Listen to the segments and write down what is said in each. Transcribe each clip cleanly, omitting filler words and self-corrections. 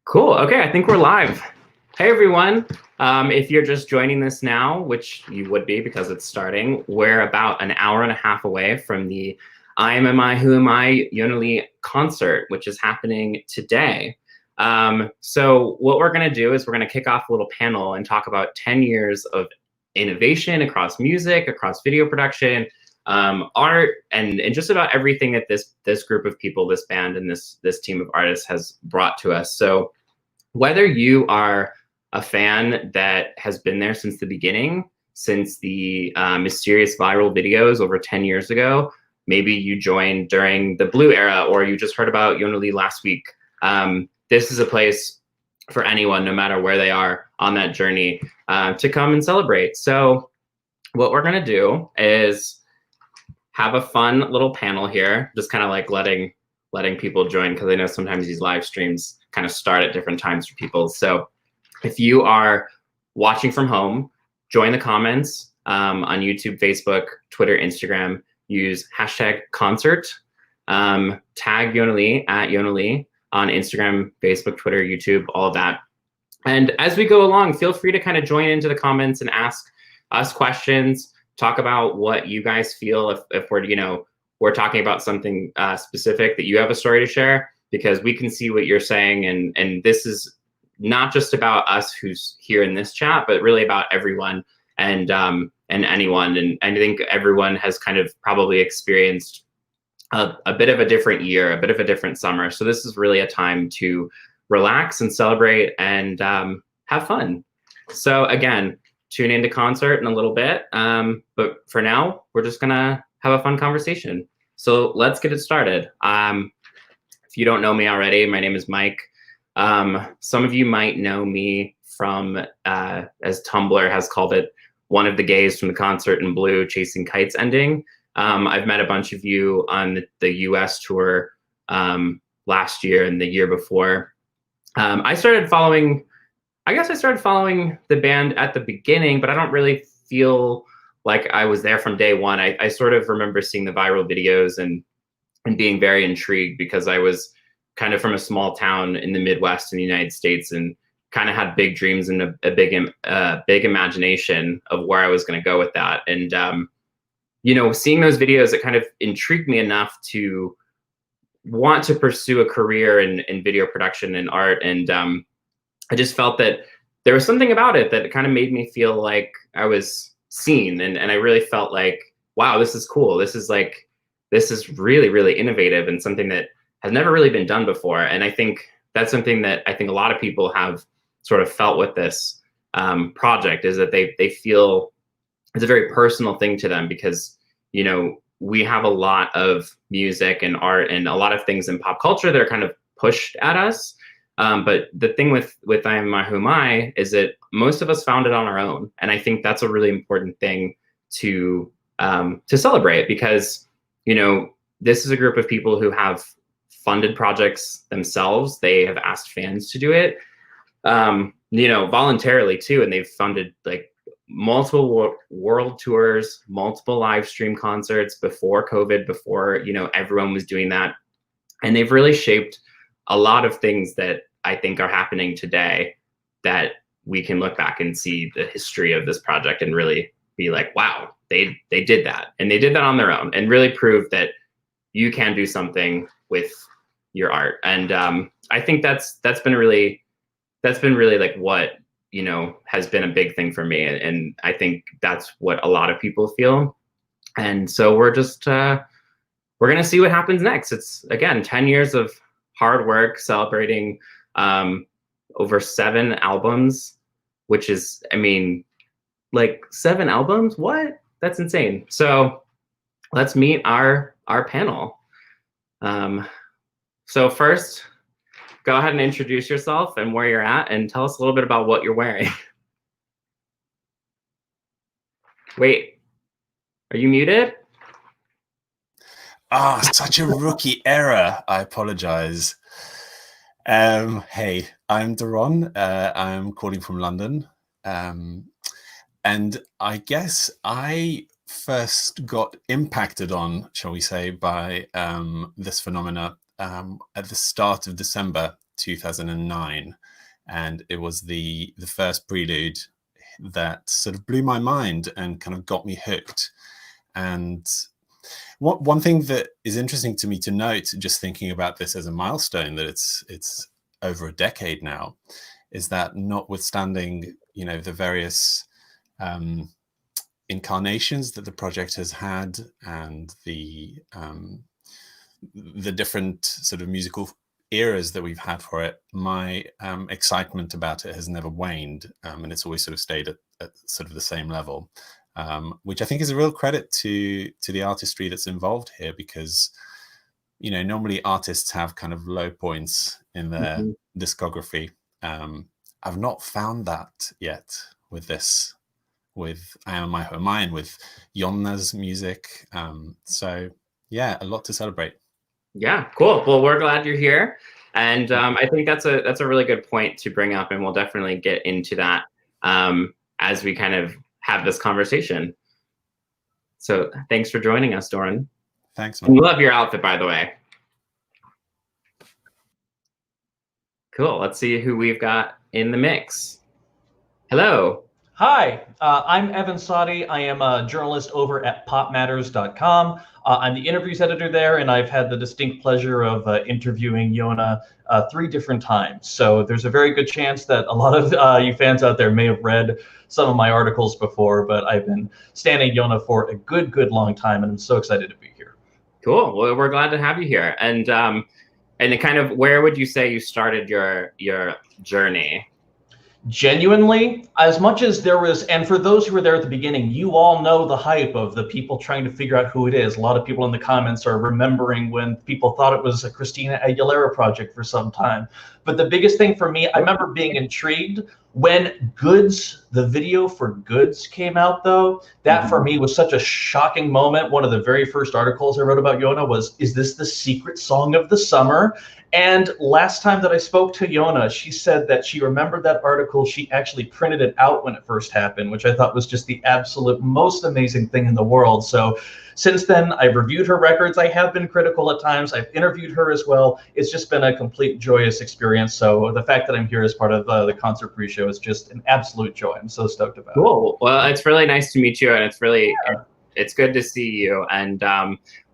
Cool. Okay, I think we're live. Hey, everyone. If you're just joining this now, which you would be because it's starting, we're about an hour and a half away from the I Am I Who Am I ionnalee concert, which is happening today. So what we're going to do is we're going to kick off a little panel and talk about 10 years of innovation across music, across video production, art, and just about everything that this group of people, this band, and this team of artists has brought to us. So whether you are a fan that has been there since the beginning, since the mysterious viral videos over 10 years ago, maybe you joined during the Blue era, or you just heard about ionnalee last week, this is a place for anyone, no matter where they are on that journey, to come and celebrate. So what we're gonna do is have a fun little panel here, just kind of like letting people join, because I know sometimes these live streams kind of start at different times for people. So if you are watching from home, join the comments on YouTube, Facebook, Twitter, Instagram. Use hashtag concert, tag ionnalee at ionnalee on Instagram, Facebook, Twitter, YouTube, all of that. And as we go along, feel free to kind of join into the comments and ask us questions, talk about what you guys feel if we're talking about something specific that you have a story to share, because we can see what you're saying. And this is not just about us who's here in this chat, but really about everyone and anyone. And I think everyone has kind of probably experienced a bit of a different year, a bit of a different summer. So this is really a time to relax and celebrate and have fun. So again, tune into Concert in a little bit. But for now, we're just gonna have a fun conversation. So let's get it started. If you don't know me already, my name is Mike. Some of you might know me from, as Tumblr has called it, one of the gays from the Concert in Blue, Chasing Kites ending. I've met a bunch of you on the US tour last year and the year before. I started following the band at the beginning, but I don't really feel like I was there from day one. I sort of remember seeing the viral videos and being very intrigued, because I was kind of from a small town in the Midwest in the United States and kind of had big dreams and a big imagination of where I was going to go with that. And, seeing those videos, it kind of intrigued me enough to want to pursue a career in video production and art. And I just felt that there was something about it that kind of made me feel like I was seen. And I really felt like, wow, this is cool. This is really, really innovative and something that has never really been done before. And I think that's something that I think a lot of people have sort of felt with this project, is that they feel it's a very personal thing to them, because, we have a lot of music and art and a lot of things in pop culture that are kind of pushed at us. But the thing with I Am I Who Am I is that most of us found it on our own. And I think that's a really important thing to celebrate, because, this is a group of people who have funded projects themselves. They have asked fans to do it, voluntarily too. And they've funded like multiple world tours, multiple live stream concerts before COVID, before, everyone was doing that. And they've really shaped a lot of things that I think are happening today, that we can look back and see the history of this project and really be like, wow, they did that. And they did that on their own, and really proved that you can do something with your art. And I think that's been really like what, has been a big thing for me. And I think that's what a lot of people feel. And so we're just, we're going to see what happens next. It's, again, 10 years of hard work, celebrating over 7 albums, which is, like 7 albums? What? That's insane. So let's meet our panel. So first, go ahead and introduce yourself and where you're at, and tell us a little bit about what you're wearing. Wait, are you muted? Such a rookie error. I apologize. Hey, I'm Daron. I'm calling from London. And I guess I first got impacted on, shall we say, by this phenomena at the start of December 2009, and it was the first prelude that sort of blew my mind and kind of got me hooked. And one thing that is interesting to me to note, just thinking about this as a milestone, that it's over a decade now, is that notwithstanding, you know, the various incarnations that the project has had and the different sort of musical eras that we've had for it, my excitement about it has never waned, and it's always sort of stayed at sort of the same level, which I think is a real credit to the artistry that's involved here, because, you know, normally artists have kind of low points in their discography. I've not found that yet with this, with I Am My Hoami and with Jonna's music. So yeah, a lot to celebrate. Yeah, cool. Well, we're glad you're here. And I think that's a really good point to bring up, and we'll definitely get into that as we kind of have this conversation. So thanks for joining us, Doran. Thanks, man. We love your outfit, by the way. Cool. Let's see who we've got in the mix. Hello. Hi, I'm Evan Sadi. I am a journalist over at popmatters.com. I'm the interviews editor there, and I've had the distinct pleasure of interviewing Ionna 3 different times. So there's a very good chance that a lot of you fans out there may have read some of my articles before, but I've been standing Ionna for a good long time, and I'm so excited to be here. Cool. Well, we're glad to have you here. And kind of, where would you say you started your journey? Genuinely, as much as there was, and for those who were there at the beginning, you all know the hype of the people trying to figure out who it is. A lot of people in the comments are remembering when people thought it was a Christina Aguilera project for some time. But the biggest thing for me, I remember being intrigued when Goods, the video for Goods came out, though. That for me was such a shocking moment. One of the very first articles I wrote about Ionna was, is this the secret song of the summer? And last time that I spoke to Ionna, she said that she remembered that article. She actually printed it out when it first happened, which I thought was just the absolute most amazing thing in the world. So since then, I've reviewed her records. I have been critical at times. I've interviewed her as well. It's just been a complete joyous experience. So the fact that I'm here as part of the Konsert Pre Show is just an absolute joy. I'm so stoked about it. Cool. Well, it's really nice to meet you, and it's really it's good to see you. And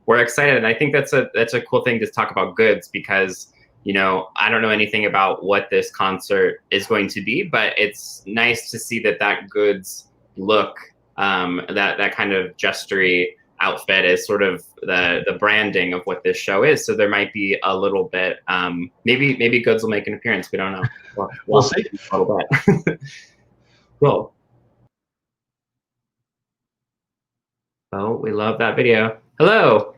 we're excited. And I think that's a cool thing to talk about Goods, because, you know, I don't know anything about what this concert is going to be, but it's nice to see that Goods look, that kind of gestury outfit is sort of the branding of what this show is. So there might be a little bit, maybe Goods will make an appearance. We don't know. We'll see. A little bit. Cool. Oh, we love that video. Hello.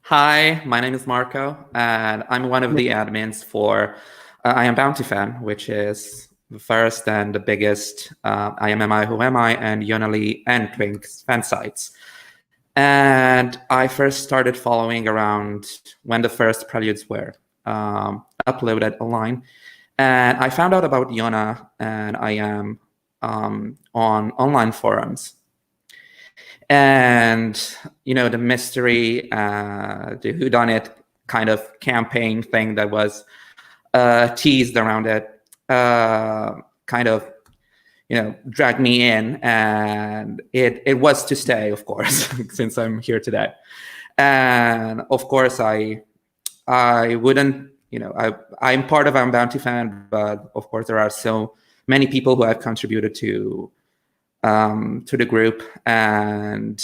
Hi, my name is Marco, and I'm one of the admins for I Am Bounty Fan, which is the first and the biggest iamamiwhoami and ionnalee and Twinks fan sites. And I first started following around when the first preludes were uploaded online. And I found out about Ionna and I Am on online forums. And, you know, the mystery, the whodunit kind of campaign thing that was teased around it kind of, you know, dragged me in. And it was to stay, of course, since I'm here today. And, of course, I wouldn't, you know, I'm part of I'm Bounty Fan, but, of course, there are so many people who have contributed to the group. And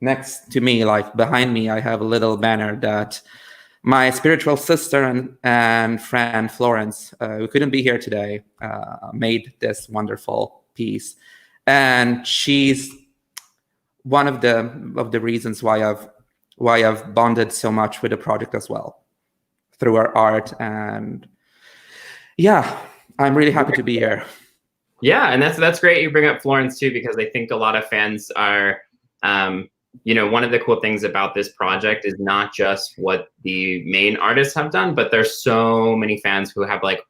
next to me, like behind me, I have a little banner that my spiritual sister and friend Florence, who couldn't be here today, made this wonderful piece. And she's one of the reasons why I've bonded so much with the project as well, through her art. And yeah, I'm really happy to be here. Yeah, and that's great you bring up Florence too, because I think a lot of fans are, you know, one of the cool things about this project is not just what the main artists have done, but there's so many fans who have like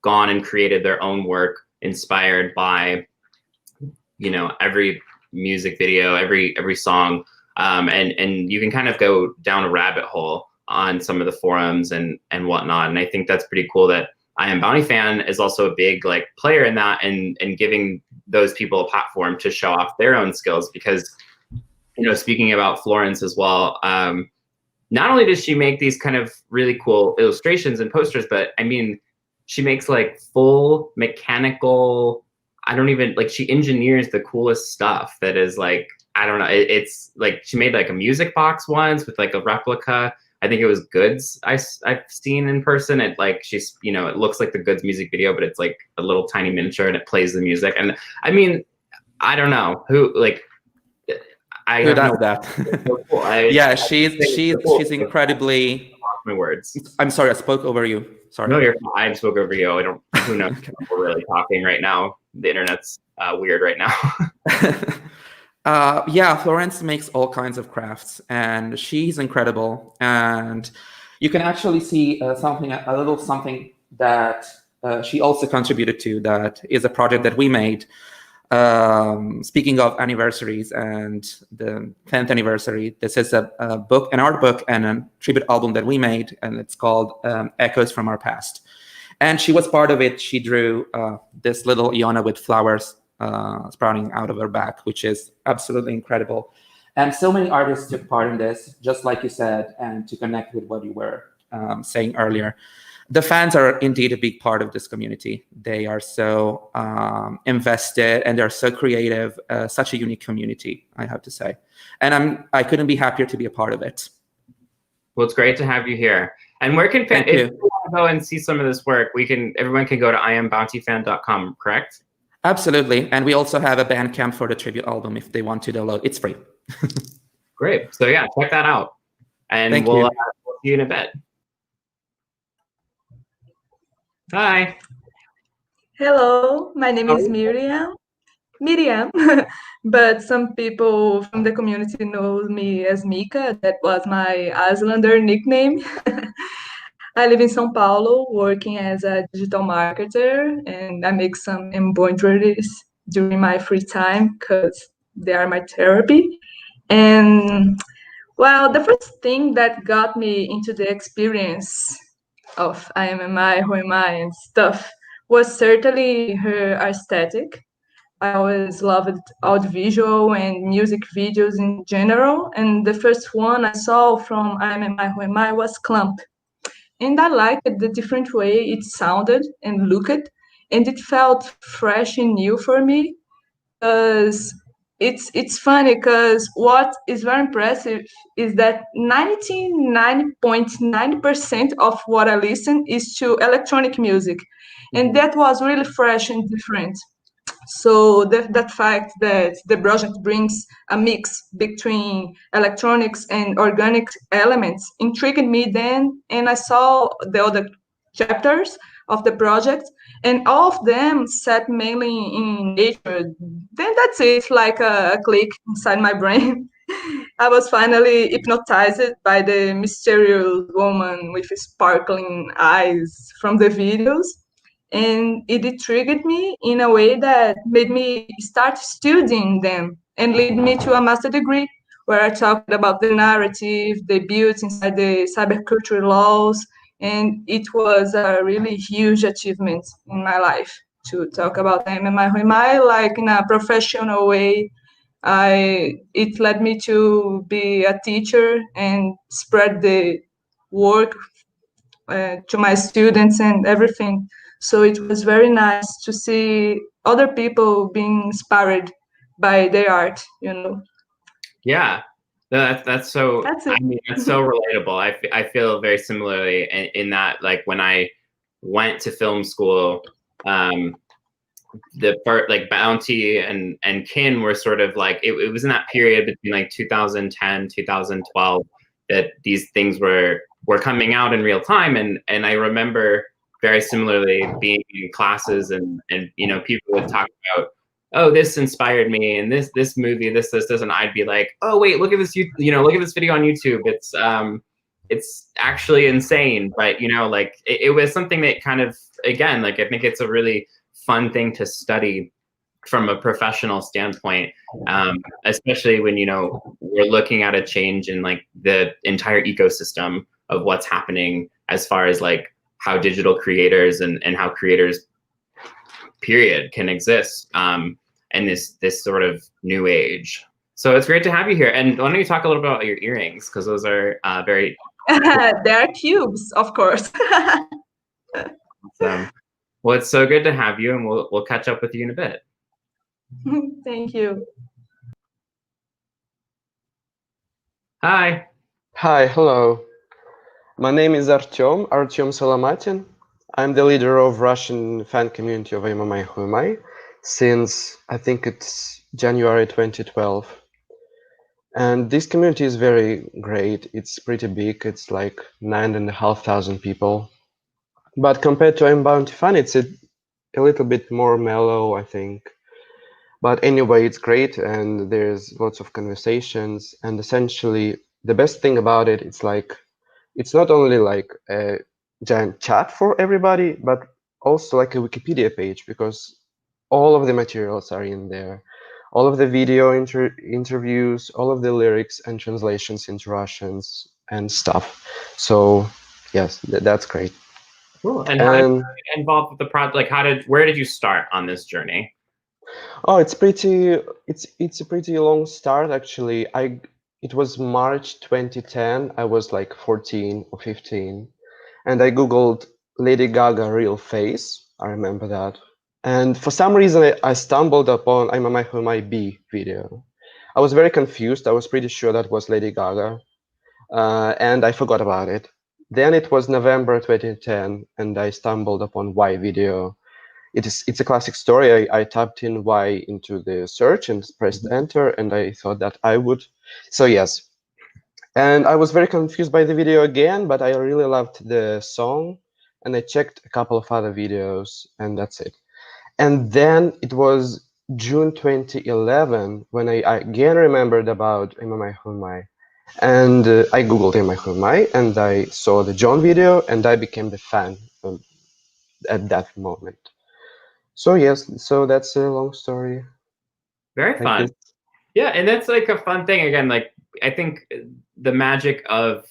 gone and created their own work inspired by, you know, every music video, every song, and you can kind of go down a rabbit hole on some of the forums and whatnot. And I think that's pretty cool that I Am Bounty Fan is also a big like player in that, and giving those people a platform to show off their own skills. Because, you know, speaking about Florence as well, not only does she make these kind of really cool illustrations and posters, but I mean, she makes like full mechanical, I don't even, like, she engineers the coolest stuff that is like, I don't know, it's like, she made like a music box once with like a replica. I think it was Goods I've seen in person. It like, she's, you know, it looks like the Goods music video, but it's like a little tiny miniature and it plays the music. And I mean, I don't know who, like, I Who does know that? so cool. Yeah, she's incredibly. My words. I'm sorry, I spoke over you. Sorry. No, I spoke over you. I don't. Who knows? We're really talking right now. The internet's weird right now. Yeah, Florence makes all kinds of crafts, and she's incredible. And you can actually see a little something that she also contributed to. That is a project that we made. Speaking of anniversaries and the 10th anniversary, this is a book, an art book, and a tribute album that we made, and it's called Echoes from Our Past. And she was part of it. She drew this little Ionna with flowers sprouting out of her back, which is absolutely incredible. And so many artists took part in this, just like you said, and to connect with what you were saying earlier. The fans are indeed a big part of this community. They are so invested, and they're so creative. Such a unique community, I have to say. And I couldn't be happier to be a part of it. Well, it's great to have you here. And where can if you want to go and see some of this work, everyone can go to iambountyfan.com, correct? Absolutely. And we also have a Bandcamp for the tribute album if they want to download. It's free. Great. So yeah, check that out. And we'll see you in a bit. Hi. Hello, my name is Miriam, but some people from the community know me as Mika. That was my Islander nickname. I live in São Paulo, working as a digital marketer, and I make some embroideries during my free time because they are my therapy. And well, the first thing that got me into the experience of iamamiwhoami and stuff was certainly her aesthetic. I always loved audiovisual and music videos in general, and the first one I saw from iamamiwhoami was Clump. And I liked the different way it sounded and looked, and it felt fresh and new for me. Because it's funny because what is very impressive is that 99.9% of what I listen is to electronic music, and that was really fresh and different. So that fact that the project brings a mix between electronics and organic elements intrigued me then, and I saw the other chapters of the project, and all of them set mainly in nature. Then that's it, like a click inside my brain. I was finally hypnotized by the mysterious woman with sparkling eyes from the videos, and it intrigued me in a way that made me start studying them and lead me to a master degree where I talked about the narrative, the built inside the cyberculture laws, and it was a really huge achievement in my life to talk about iamamiwhoami like in a professional way. It led me to be a teacher and spread the work to my students and everything. So it was very nice to see other people being inspired by their art, you know. Yeah, no, that's so. That's it. I mean, that's so relatable. I feel very similarly in that, like when I went to film school, the part like Bounty and Kin were sort of like it was in that period between like 2010 2012 that these things were coming out in real time, and I remember very similarly being in classes and you know, people would talk about, oh, this inspired me, and this movie, this, and I'd be like, oh wait, look at this, you know, look at this video on YouTube. It's actually insane, but you know, like it was something that kind of, again, like I think it's a really fun thing to study from a professional standpoint, especially when, you know, we're looking at a change in like the entire ecosystem of what's happening as far as like how digital creators and how creators period can exist in this sort of new age. So it's great to have you here. And why don't you talk a little bit about your earrings, because those are very They're cubes, of course. awesome. Well, it's so good to have you, and we'll catch up with you in a bit. Thank you. Hi. Hi, hello. My name is Artyom Solomatin. I'm the leader of Russian fan community of iamamiwhoami since I think it's January 2012. And this community is very great. It's pretty big. It's like 9,500 people. But compared to I'm Bounty Fan, it's a little bit more mellow, I think. But anyway, it's great, and there's lots of conversations. And essentially, the best thing about it, it's like, it's not only like a giant chat for everybody, but also like a Wikipedia page, because all of the materials are in there. All of the video interviews, all of the lyrics and translations into Russians and stuff. So yes, that's great. Cool. And how did you get involved with the project? Like, where did you start on this journey? Oh, it's a pretty long start actually. It was March 2010. I was like 14 or 15, and I googled Lady Gaga real face. I remember that. And for some reason, I stumbled upon iamamiwhoami B video. I was very confused. I was pretty sure that was Lady Gaga, and I forgot about it. Then it was November 2010, and I stumbled upon Y video. It's a classic story. I typed in Y into the search and pressed enter, and I thought that I would. So yes, and I was very confused by the video again, but I really loved the song, and I checked a couple of other videos, and that's it. And then it was June 2011 when I again remembered about iamamiwhoami, and I googled iamamiwhoami, and I saw the John video, and I became the fan at that moment. So yes, so that's a long story. Very fun. Yeah, and that's like a fun thing. Again, like I think the magic of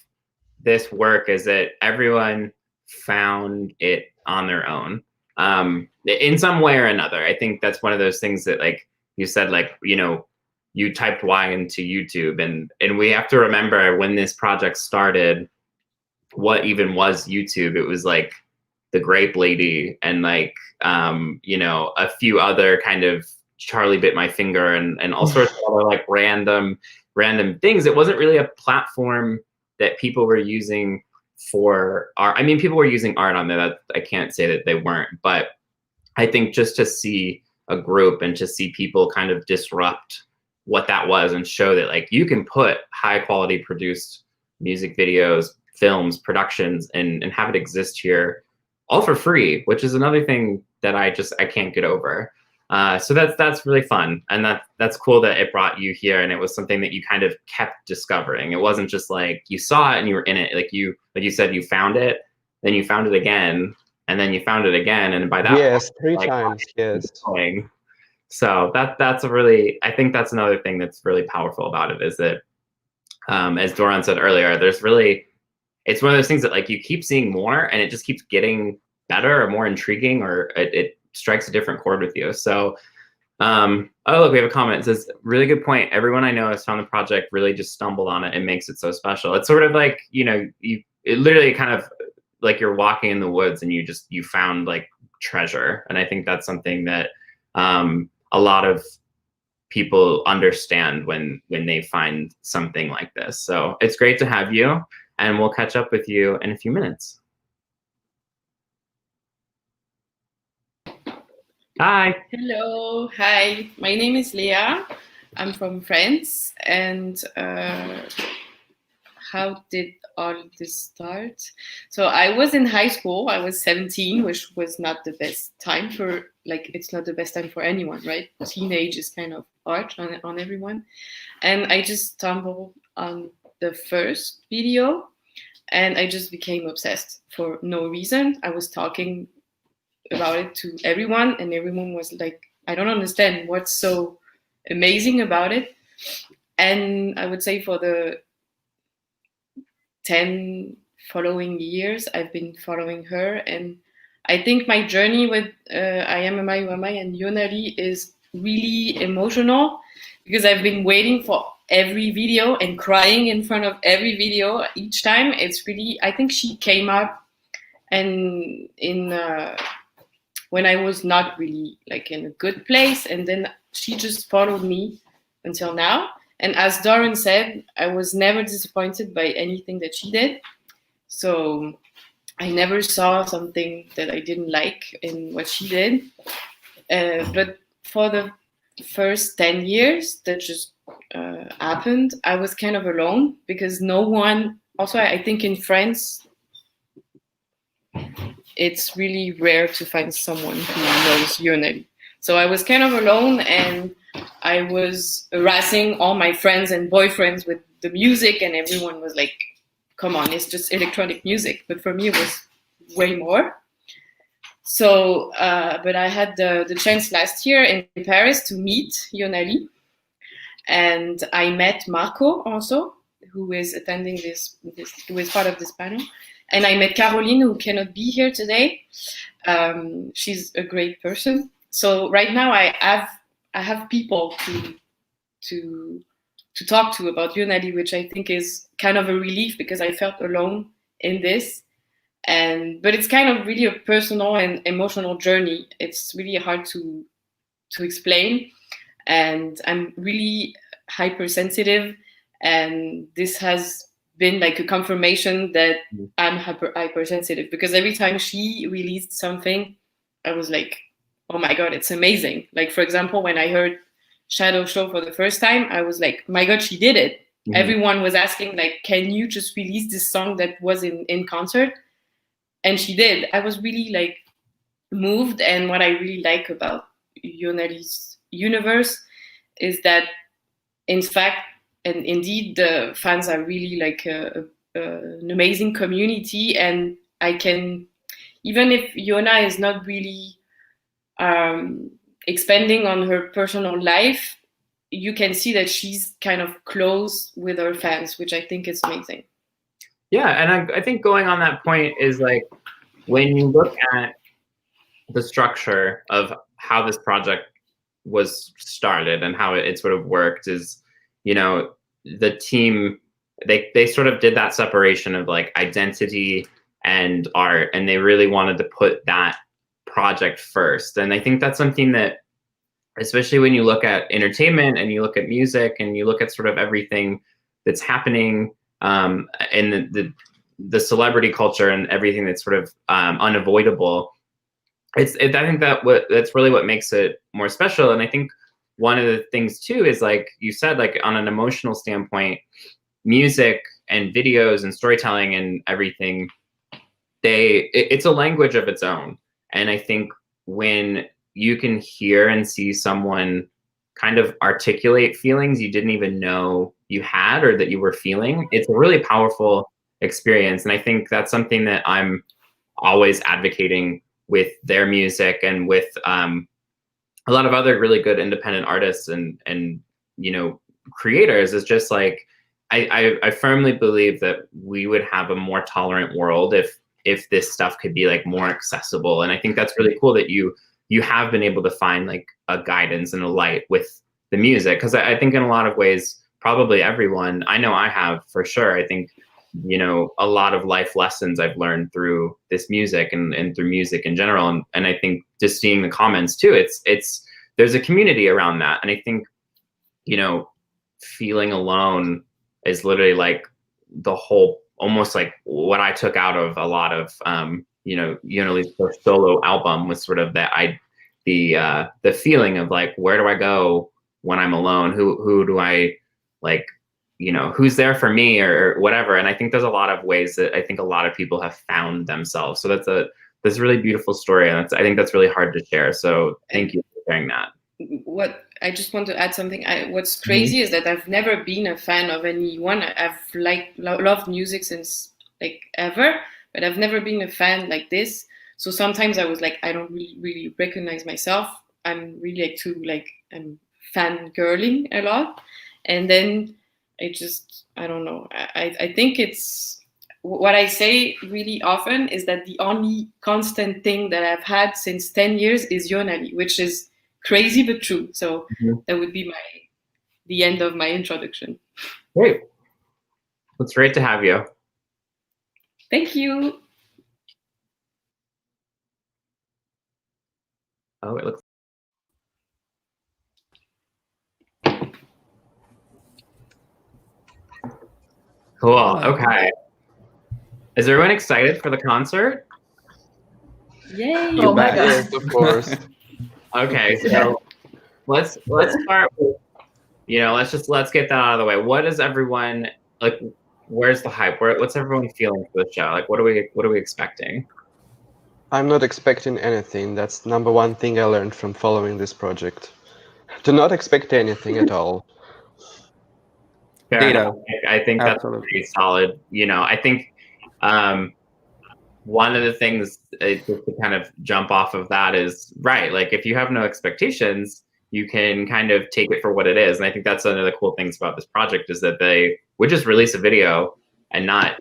this work is that everyone found it on their own, in some way or another. I think that's one of those things that, like you said, like, you know, you typed Y into YouTube, and we have to remember when this project started, what even was YouTube? It was like the Grape Lady and like you know, a few other kind of Charlie Bit My Finger and all sorts of other like random things. It wasn't really a platform that people were using for art. I mean, people were using art on there. That I can't say that they weren't, but I think just to see a group and to see people kind of disrupt what that was and show that like you can put high quality produced music videos, films, productions, and have it exist here all for free, which is another thing that I can't get over. So that's really fun, and that's cool that it brought you here, and it was something that you kind of kept discovering. It wasn't just like you saw it and you were in it. Like you said, you found it, then you found it again, and then you found it again, and by that yes, point, 3 times, yes. So that's a really, I think that's another thing that's really powerful about it, is that as Doran said earlier, there's really, it's one of those things that like you keep seeing more, and it just keeps getting better or more intriguing, or it strikes a different chord with you. So, oh look, we have a comment. It says, really good point. Everyone I know has found the project, really just stumbled on it and makes it so special. It's sort of like, you know, it literally kind of like you're walking in the woods and you found like treasure. And I think that's something that a lot of people understand when they find something like this. So it's great to have you, and we'll catch up with you in a few minutes. Hi. Hello. Hi. My name is Leah. I'm from France. And how did all this start? So I was in high school. I was 17, which was not the best time for, like, it's not the best time for anyone, right? Teenage is kind of hard on everyone. And I just stumbled on the first video, and I just became obsessed for no reason. I was talking about it to everyone, and everyone was like, I don't understand what's so amazing about it. And I would say for the 10, following years, I've been following her, and I think my journey with iamamiwhoami and ionnalee is really emotional, because I've been waiting for every video and crying in front of every video each time. It's really, I think she came up and when I was not really like in a good place, and then she just followed me until now. And as Darren said, I was never disappointed by anything that she did. So I never saw something that I didn't like in what she did. But for the first 10 years that just happened, I was kind of alone, because no one, also I think in France, it's really rare to find someone who knows ionnalee. So I was kind of alone, and I was harassing all my friends and boyfriends with the music, and everyone was like, come on, it's just electronic music. But for me, it was way more. So, but I had the chance last year in Paris to meet ionnalee, and I met Marco also, who is attending this, who is part of this panel. And I met Caroline, who cannot be here today. She's a great person. So right now I have people to talk to about ionnalee, which I think is kind of a relief, because I felt alone in this. But it's kind of really a personal and emotional journey. It's really hard to explain. And I'm really hypersensitive, and this has been like a confirmation that I'm hypersensitive, because every time she released something, I was like, oh my God, it's amazing. Like, for example, when I heard Shadow Show for the first time, I was like, my God, she did it. Mm-hmm. Everyone was asking, like, can you just release this song that was in concert? And she did. I was really like moved. And what I really like about ionnalee universe is that, in fact, and indeed, the fans are really like an amazing community. And I can, even if Ionna is not really expanding on her personal life, you can see that she's kind of close with her fans, which I think is amazing. Yeah, and I think going on that point is like, when you look at the structure of how this project was started and how it sort of worked, is, you know, the team, they sort of did that separation of like identity and art, and they really wanted to put that project first. And I think that's something that, especially when you look at entertainment and you look at music and you look at sort of everything that's happening in the celebrity culture and everything that's sort of unavoidable, I think that's really what makes it more special. And I think one of the things too is, like you said, like on an emotional standpoint, music and videos and storytelling and everything, it's a language of its own. And I think when you can hear and see someone kind of articulate feelings you didn't even know you had or that you were feeling, it's a really powerful experience. And I think that's something that I'm always advocating with their music and with a lot of other really good independent artists and you know, creators, is just like, I firmly believe that we would have a more tolerant world if this stuff could be like more accessible. And I think that's really cool that you have been able to find like a guidance and a light with the music, because I think in a lot of ways, probably everyone, I know I have for sure, I think, you know, a lot of life lessons I've learned through this music and through music in general. And I think just seeing the comments too, it's there's a community around that. And I think, you know, feeling alone is literally like the whole, almost like what I took out of a lot of, you know, ionnalee first solo album was sort of that the feeling of like, where do I go when I'm alone? Who do I like, you know, who's there for me or whatever. And I think there's a lot of ways that I think a lot of people have found themselves. So that's a really beautiful story. And I think that's really hard to share. So thank you for sharing that. What I just want to add something. What's crazy is that I've never been a fan of anyone. I've loved music since like ever, but I've never been a fan like this. So sometimes I was like, I don't really recognize myself. I'm really I'm fangirling a lot. And then I don't know. I think what I say really often is that the only constant thing that I've had since 10 years is ionnalee, which is crazy but true. So that would be the end of my introduction. Great. It's great to have you. Thank you. Oh, it looks. Cool. Okay. Is everyone excited for the concert? Yay! Oh my bet. God. Yes, of course. Okay, so let's start with, let's get that out of the way. What is everyone like? Where's the hype? What's everyone feeling for the show? Like, what are we expecting? I'm not expecting anything. That's number one thing I learned from following this project. Do not expect anything at all. Fair Data. enough. I think that's Absolutely. pretty solid. I think one of the things just to kind of jump off of that is, right, like if you have no expectations, you can kind of take it for what it is. And I think that's one of the cool things about this project is that they would just release a video and not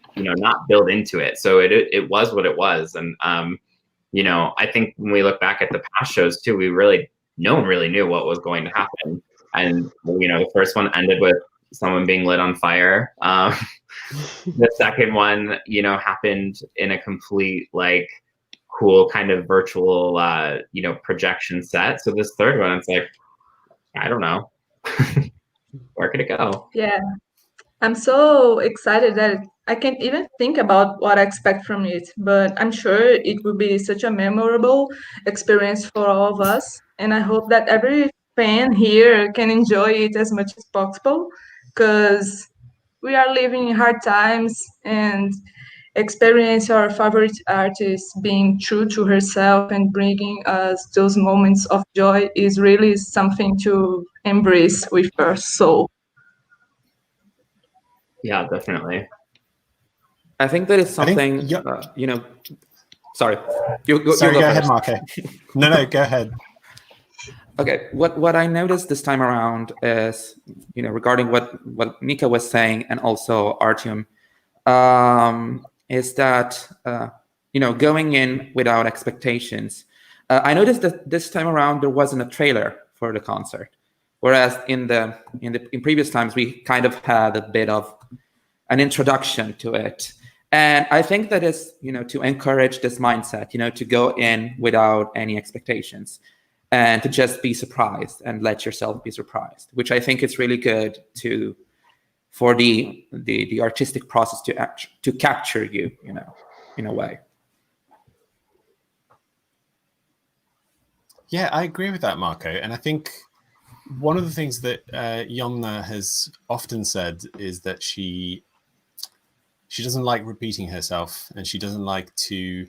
build into it. So it was what it was. And I think when we look back at the past shows too, no one really knew what was going to happen. And the first one ended with someone being lit on fire. The second one, happened in a complete like cool kind of virtual projection set. So this third one, it's like, I don't know. Where could it go? Yeah, I'm so excited that I can't even think about what I expect from it, but I'm sure it will be such a memorable experience for all of us. And I hope that every fan here can enjoy it as much as possible because we are living in hard times and experience our favorite artist being true to herself and bringing us those moments of joy is really something to embrace with our soul. Yeah, definitely. I think that is something, sorry. You go Sorry, go ahead, first. Marco. No, go ahead. Okay, what I noticed this time around is, regarding what Mika was saying and also Artyom, is that, going in without expectations. I noticed that this time around there wasn't a trailer for the concert, whereas in previous times we kind of had a bit of an introduction to it. And I think that is, to encourage this mindset, to go in without any expectations and to just be surprised and let yourself be surprised, which I think is really good for the artistic process to capture you, in a way. Yeah, I agree with that, Marco. And I think one of the things that Ionna has often said is that she doesn't like repeating herself, and she doesn't like to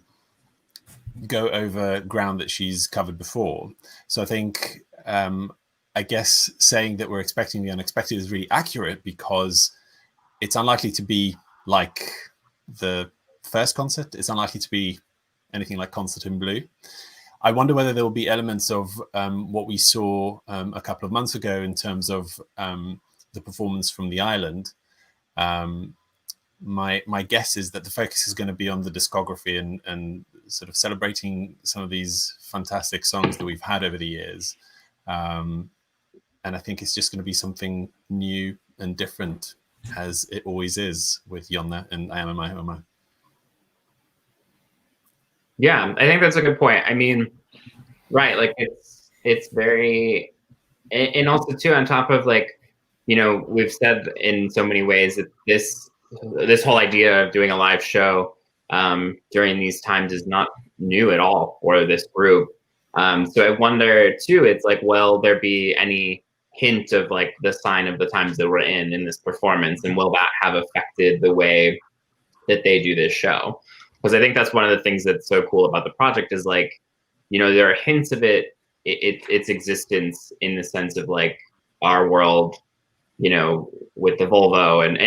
go over ground that she's covered before. So I think, I guess saying that we're expecting the unexpected is really accurate because it's unlikely to be like the first concert. It's unlikely to be anything like Concert in Blue. I wonder whether there will be elements of what we saw a couple of months ago in terms of the performance from the island. My guess is that the focus is going to be on the discography and sort of celebrating some of these fantastic songs that we've had over the years. And I think it's just going to be something new and different, as it always is with Ionna and iamamiwhoami. Yeah, I think that's a good point. I mean, right, like it's very, and also too on top of like, we've said in so many ways that this whole idea of doing a live show during these times is not new at all for this group. So I wonder too, it's like, will there be any hint of like the sign of the times that we're in this performance, and will that have affected the way that they do this show? Because I think that's one of the things that's so cool about the project is like, there are hints of its existence in the sense of like our world, with the Volvo and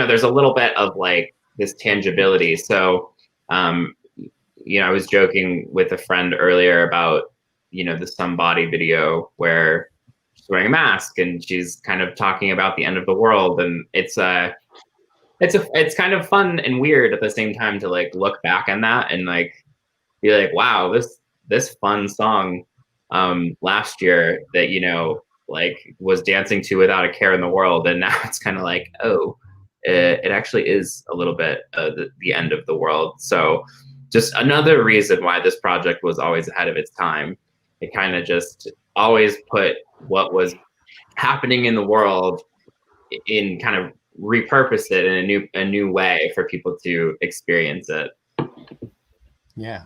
there's a little bit of like this tangibility. So, I was joking with a friend earlier about, the Somebody video where she's wearing a mask and she's kind of talking about the end of the world. And it's it's kind of fun and weird at the same time to like look back on that and like be like, wow, this fun song last year that, you know, like was dancing to without a care in the world, and now it's kind of like, oh, it actually is a little bit the end of the world. So just another reason why this project was always ahead of its time. It kind of just always put what was happening in the world in kind of repurpose it in a new way for people to experience it. Yeah.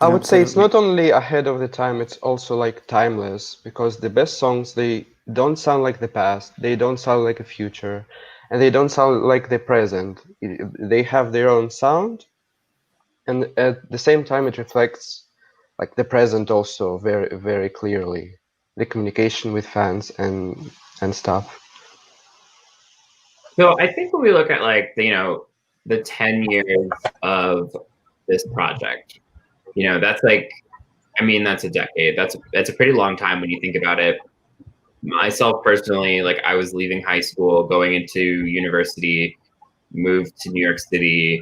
I would say it's not only ahead of the time, it's also like timeless, because the best songs, they don't sound like the past, they don't sound like the future, and they don't sound like the present. They have their own sound, and at the same time it reflects like the present also very, very clearly, the communication with fans and stuff. So I think when we look at like the 10 years of this project, you know, that's like, I mean, that's a decade. That's a pretty long time when you think about it. Myself personally, like I was leaving high school, going into university, moved to New York City,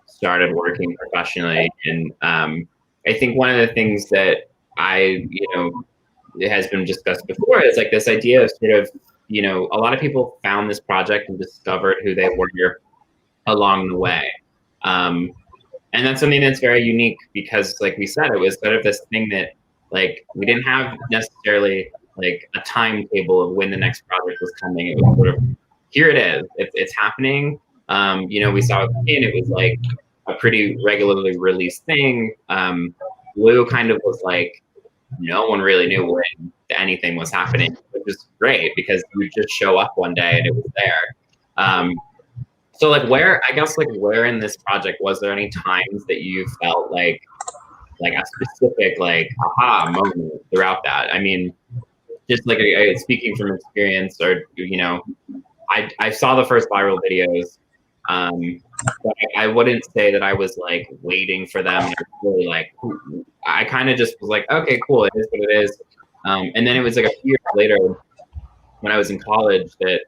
started working professionally, and I think one of the things that it has been discussed before is like this idea of sort of, you know, a lot of people found this project and discovered who they were along the way. And that's something that's very unique because, like we said, it was sort of this thing that, like, we didn't have necessarily like a timetable of when the next project was coming. It was sort of, here it is, it's happening. You know, we saw it, and it was like a pretty regularly released thing. Blue kind of was like, no one really knew when anything was happening, which is great because you would just show up one day and it was there. So like where in this project was there any times that you felt like a specific like aha moment throughout that? I mean, just like speaking from experience, or you know, I saw the first viral videos, but I wouldn't say that I was like waiting for them. And really like I kind of just was like, okay, cool, it is what it is. And then it was like a few years later when I was in college that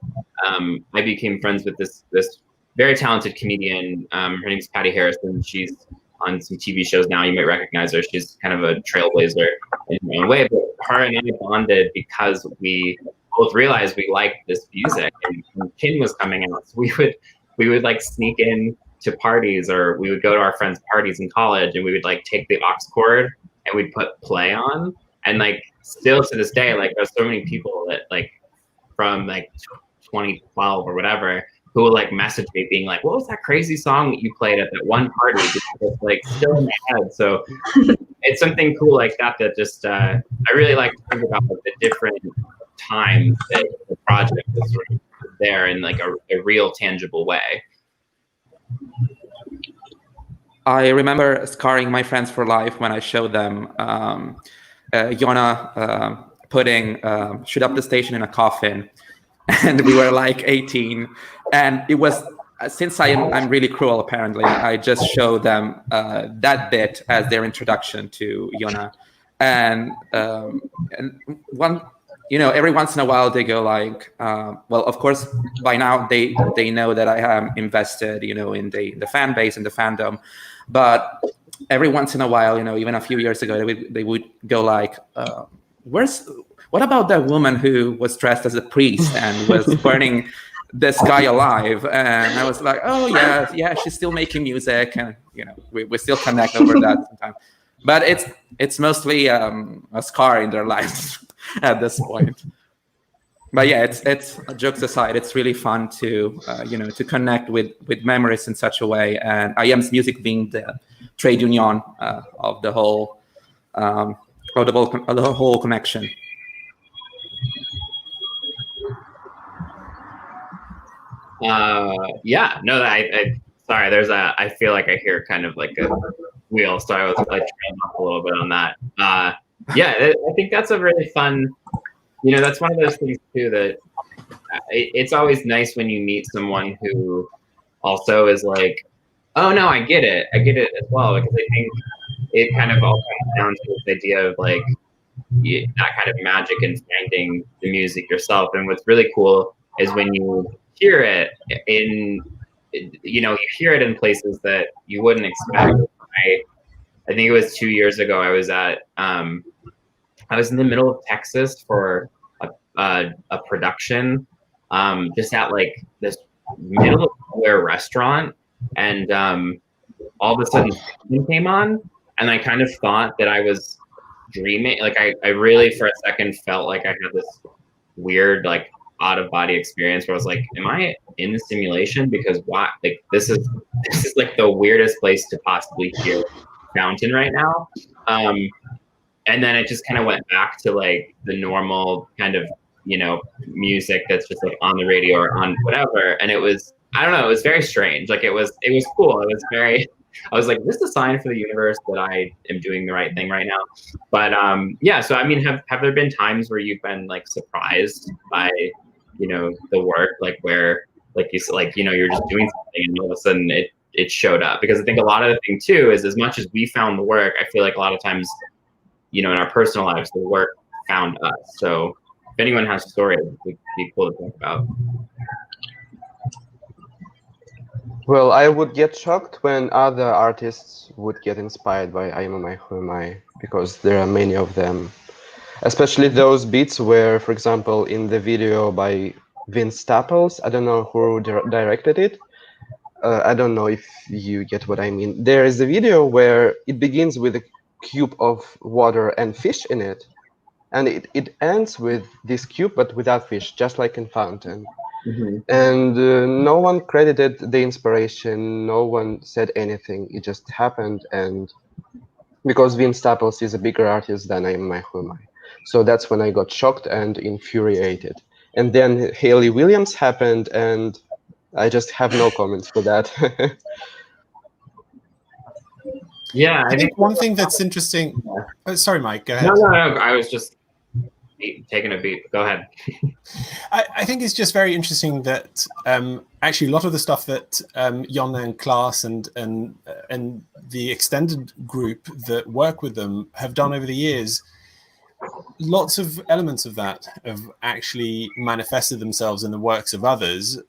I became friends with this very talented comedian. Her name's Patty Harrison. She's on some TV shows now. You might recognize her. She's kind of a trailblazer in her own way. But her and I bonded because we both realized we liked this music, and when Kin was coming out, so we would like sneak in to parties, or we would go to our friends' parties in college, and we would like take the aux cord and we'd put play on. And like still to this day, like there's so many people that like from like 2012 or whatever who will like message me being like, what was that crazy song that you played at that one party? It's like still in my head. So it's something cool like that just I really like to think about like the different times that the project is sort of there in like a real tangible way. I remember scarring my friends for life when I showed them Ionna putting Shoot Up the Station in a coffin, and we were like 18, and it was, since I'm really cruel apparently, I just showed them that bit as their introduction to Ionna, and one, you know, every once in a while they go like, well, of course by now they know that I am invested, you know, in the fan base and the fandom, but every once in a while, you know, even a few years ago, they would go like, what about that woman who was dressed as a priest and was burning this guy alive? And I was like, oh yeah, she's still making music, and you know, we still connect over that sometimes. But it's mostly a scar in their lives at this point. But yeah, it's jokes aside, it's really fun to you know, to connect with memories in such a way, and IAM's music being the trade union of the whole whole connection. Yeah, no, I sorry, I feel like I hear kind of like a wheel, so I was like trying off a little bit on that. Yeah, I think that's a really fun, you know, that's one of those things too that it's always nice when you meet someone who also is like, oh no, I get it as well, because I think it kind of all comes down to this idea of like that kind of magic and finding the music yourself. And what's really cool is when you hear it you hear it in places that you wouldn't expect. I think it was 2 years ago. I was in the middle of Texas for a production, just at like this middle of nowhere restaurant, and all of a sudden something came on, and I kind of thought that I was dreaming. Like I really for a second felt like I had this weird like out of body experience where I was like, am I in the simulation? Because why? Like this is like the weirdest place to possibly hear fountain right now. And then it just kind of went back to like the normal kind of music that's just like on the radio or on whatever. And it was, I don't know, it was very strange. Like it was cool. I was like, this is a sign for the universe that I am doing the right thing right now. But yeah, so I mean, have there been times where you've been like surprised by the work, like where like you like you're just doing something and all of a sudden it showed up? Because I think a lot of the thing too is, as much as we found the work, I feel like a lot of times in our personal lives the work found us. So if anyone has a story, it would be cool to think about. Well, I would get shocked when other artists would get inspired by I Am a My Who Am I, because there are many of them. Especially those beats where, for example, in the video by Vince Staples, I don't know who directed it. I don't know if you get what I mean. There is a video where it begins with a cube of water and fish in it. And it ends with this cube, but without fish, just like in Fountain. Mm-hmm. And no one credited the inspiration. No one said anything. It just happened. And because Vince Staples is a bigger artist than I Am My Who Am I. So that's when I got shocked and infuriated. And then Hayley Williams happened, and I just have no comments for that. Yeah, I think one thing that's interesting. Oh, sorry, Mike, go ahead. No, I was just taking a beat. Go ahead. I think it's just very interesting that actually a lot of the stuff that Jonna and Klaas and the extended group that work with them have done over the years, lots of elements of that have actually manifested themselves in the works of others.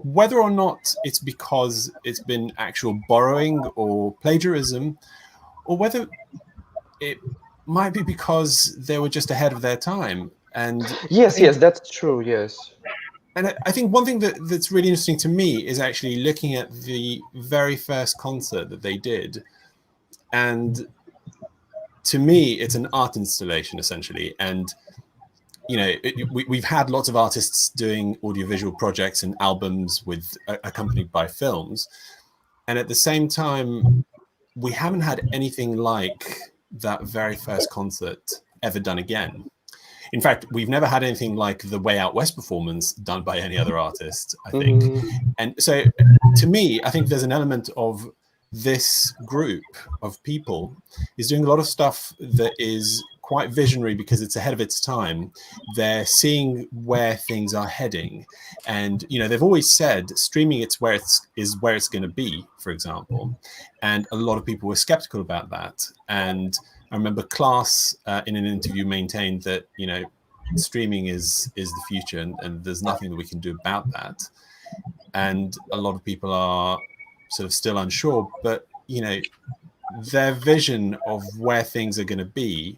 Whether or not it's because it's been actual borrowing or plagiarism, or whether it might be because they were just ahead of their time. And yes, that's true. Yes. And I think one thing that's really interesting to me is actually looking at the very first concert that they did. And to me, it's an art installation, essentially. And, we've had lots of artists doing audiovisual projects and albums accompanied by films. And at the same time, we haven't had anything like that very first concert ever done again. In fact, we've never had anything like the Way Out West performance done by any other artist, I think. And so to me, I think there's an element of this group of people is doing a lot of stuff that is quite visionary because it's ahead of its time. They're seeing where things are heading. And, they've always said streaming is where it's going to be, for example. And a lot of people were skeptical about that. And I remember Klaas in an interview maintained that, streaming is the future and there's nothing that we can do about that. And a lot of people are sort of still unsure, but, their vision of where things are going to be,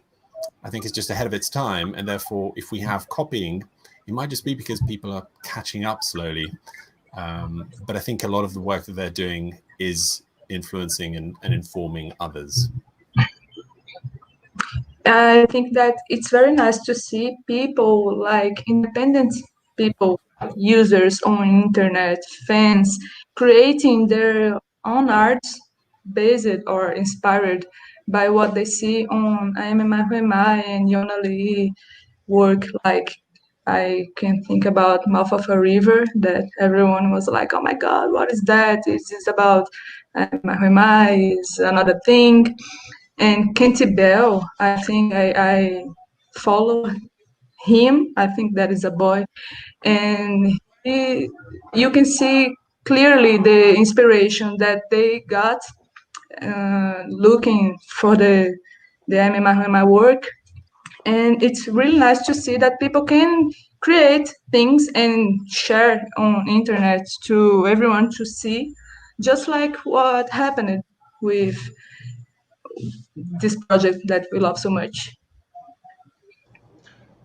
I think is just ahead of its time. And therefore, if we have copying, it might just be because people are catching up slowly. But I think a lot of the work that they're doing is influencing and informing others. I think that it's very nice to see people like independent people, users on internet, fans, creating their own art based or inspired by what they see on I Am Who Am I and ionnalee work. Like I can think about Mouth of a River, that everyone was like, oh my God, what is that? Is this about I Am Who Am I? Is another thing. And Kenty Bell, I think I follow him. I think that is a boy. And you can see clearly the inspiration that they got looking for the I Am Who Am I work. And it's really nice to see that people can create things and share on internet to everyone to see, just like what happened with this project that we love so much.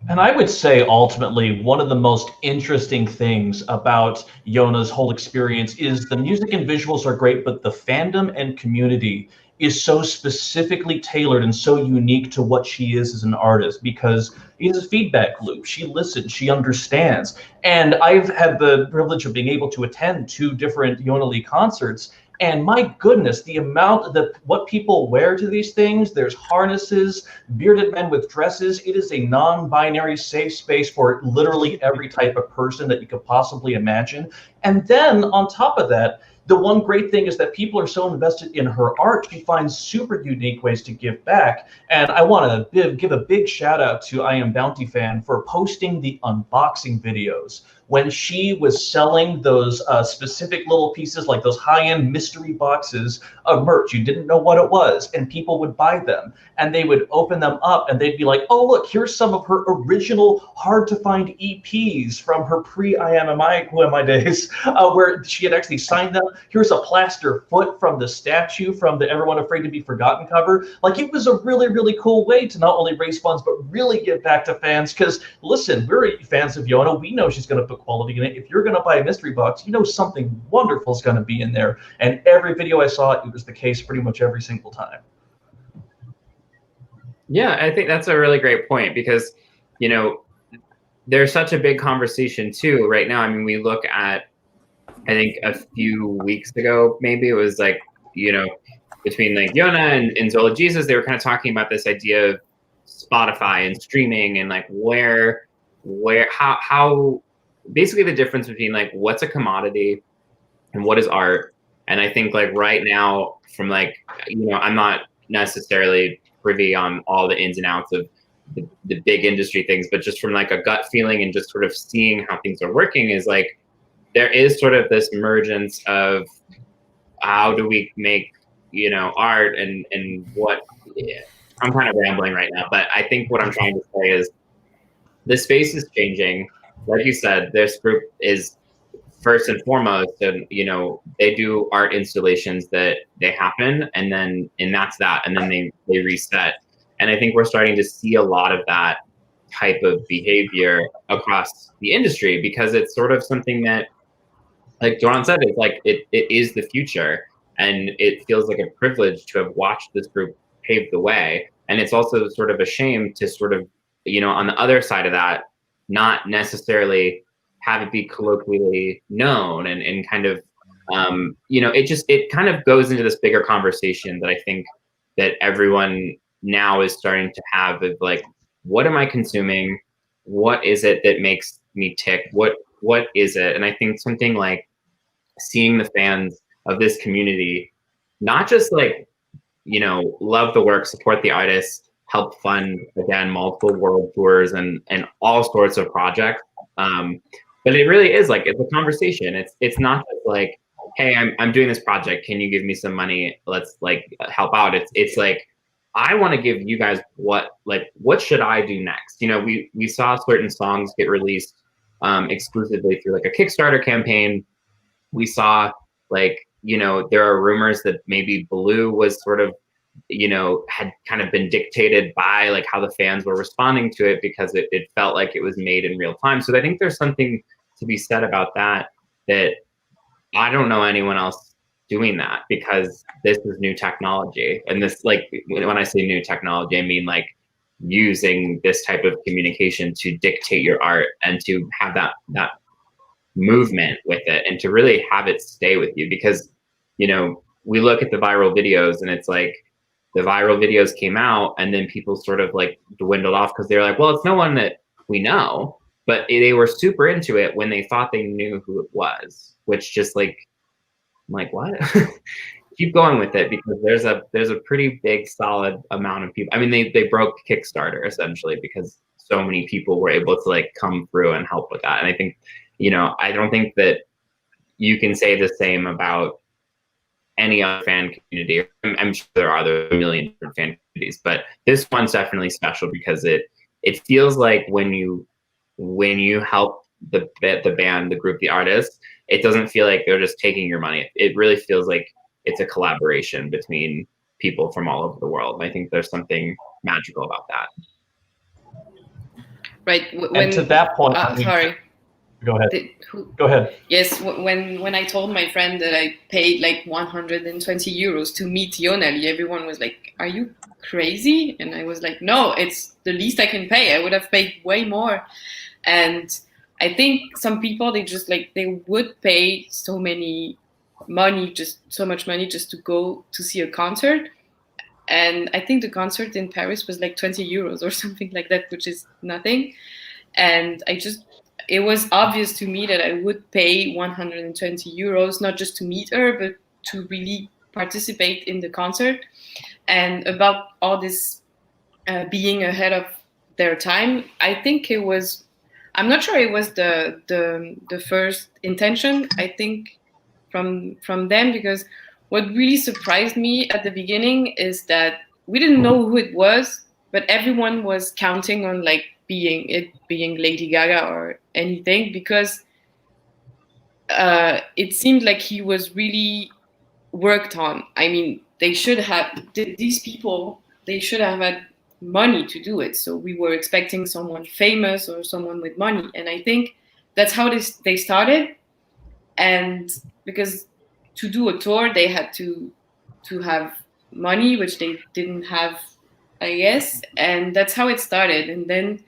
And I would say ultimately one of the most interesting things about Yona's whole experience is the music and visuals are great, but the fandom and community is so specifically tailored and so unique to what she is as an artist, because it is a feedback loop. She listens, she understands. And I've had the privilege of being able to attend 2 different ionnalee concerts. And my goodness, the amount that what people wear to these things, there's harnesses, bearded men with dresses. It is a non-binary safe space for literally every type of person that you could possibly imagine. And then on top of that, the one great thing is that people are so invested in her art, she finds super unique ways to give back. And I want to give a big shout out to I Am Bounty Fan for posting the unboxing videos. When she was selling those specific little pieces, like those high-end mystery boxes of merch, you didn't know what it was, and people would buy them, and they would open them up, and they'd be like, oh, look, here's some of her original hard-to-find EPs from her pre-iamamiwhoami days, where she had actually signed them. Here's a plaster foot from the statue from the Everyone Afraid to Be Forgotten cover. Like, it was a really, really cool way to not only raise funds, but really give back to fans, because, listen, we're fans of Yona. We know she's going to put quality in it. If you're going to buy a mystery box, you know something wonderful is going to be in there. And every video I saw, it was the case pretty much every single time. Yeah, I think that's a really great point, because, you know, there's such a big conversation too right now. I mean, we look at, I think a few weeks ago, maybe it was like, you know, between like Yona and Zola Jesus, they were kind of talking about this idea of Spotify and streaming and like how basically the difference between like what's a commodity and what is art. And I think like right now, from like, you know, I'm not necessarily privy on all the ins and outs of the big industry things, but just from like a gut feeling and just sort of seeing how things are working, is like there is sort of this emergence of how do we make, you know, art and what, yeah, I'm kind of rambling right now, but I think what I'm trying to say is the space is changing. Like you said, this group is first and foremost, and you know, they do art installations that they happen, and that's that, and then they reset. And I think we're starting to see a lot of that type of behavior across the industry, because it's sort of something that, like Doron said, it's like it is the future, and it feels like a privilege to have watched this group pave the way. And it's also sort of a shame to sort of, you know, on the other side of that, not necessarily have it be colloquially known and kind of, you know, it kind of goes into this bigger conversation that I think that everyone now is starting to have of like, what am I consuming? What is it that makes me tick? What is it? And I think something like seeing the fans of this community, not just like, you know, love the work, support the artists, help fund, again, multiple world tours and all sorts of projects. But it really is like, it's a conversation. It's not just like, hey, I'm doing this project. Can you give me some money? Let's like help out. It's like, I want to give you guys what should I do next? You know, we saw certain songs get released exclusively through like a Kickstarter campaign. We saw like, you know, there are rumors that maybe Blue was sort of, you know, had kind of been dictated by like how the fans were responding to it, because it felt like it was made in real time. So I think there's something to be said about that I don't know anyone else doing that, because this is new technology. And this, like, when I say new technology, I mean like using this type of communication to dictate your art and to have that movement with it and to really have it stay with you. Because, you know, we look at the viral videos and it's like the viral videos came out and then people sort of like dwindled off because they're like, well, it's no one that we know, but they were super into it when they thought they knew who it was, which just like, I'm like, what? Keep going with it, because there's a pretty big solid amount of people. I mean, they broke Kickstarter essentially because so many people were able to like come through and help with that. And I think, you know, I don't think that you can say the same about any other fan community. I'm sure there are other million different fan communities, but this one's definitely special because it feels like when you when you help the band, the group, the artist, it doesn't feel like they're just taking your money. It really feels like it's a collaboration between people from all over the world. And I think there's something magical about that. Right. And to that point, sorry. Go ahead. Go ahead. Yes, when I told my friend that I paid like 120 euros to meet ionnalee, everyone was like, "Are you crazy?" And I was like, "No, it's the least I can pay. I would have paid way more." And I think some people, they would pay so much money just to go to see a concert. And I think the concert in Paris was like 20 euros or something like that, which is nothing. And it was obvious to me that I would pay 120 euros, not just to meet her, but to really participate in the concert. And about all this being ahead of their time, I think I'm not sure it was the first intention, I think, from them, because what really surprised me at the beginning is that we didn't know who it was, but everyone was counting on like being Lady Gaga or anything, because it seemed like he was really worked on. I mean, these people should have had money to do it. So we were expecting someone famous or someone with money. And I think that's how they started. And because to do a tour, they had to have money, which they didn't have, I guess. And that's how it started. And then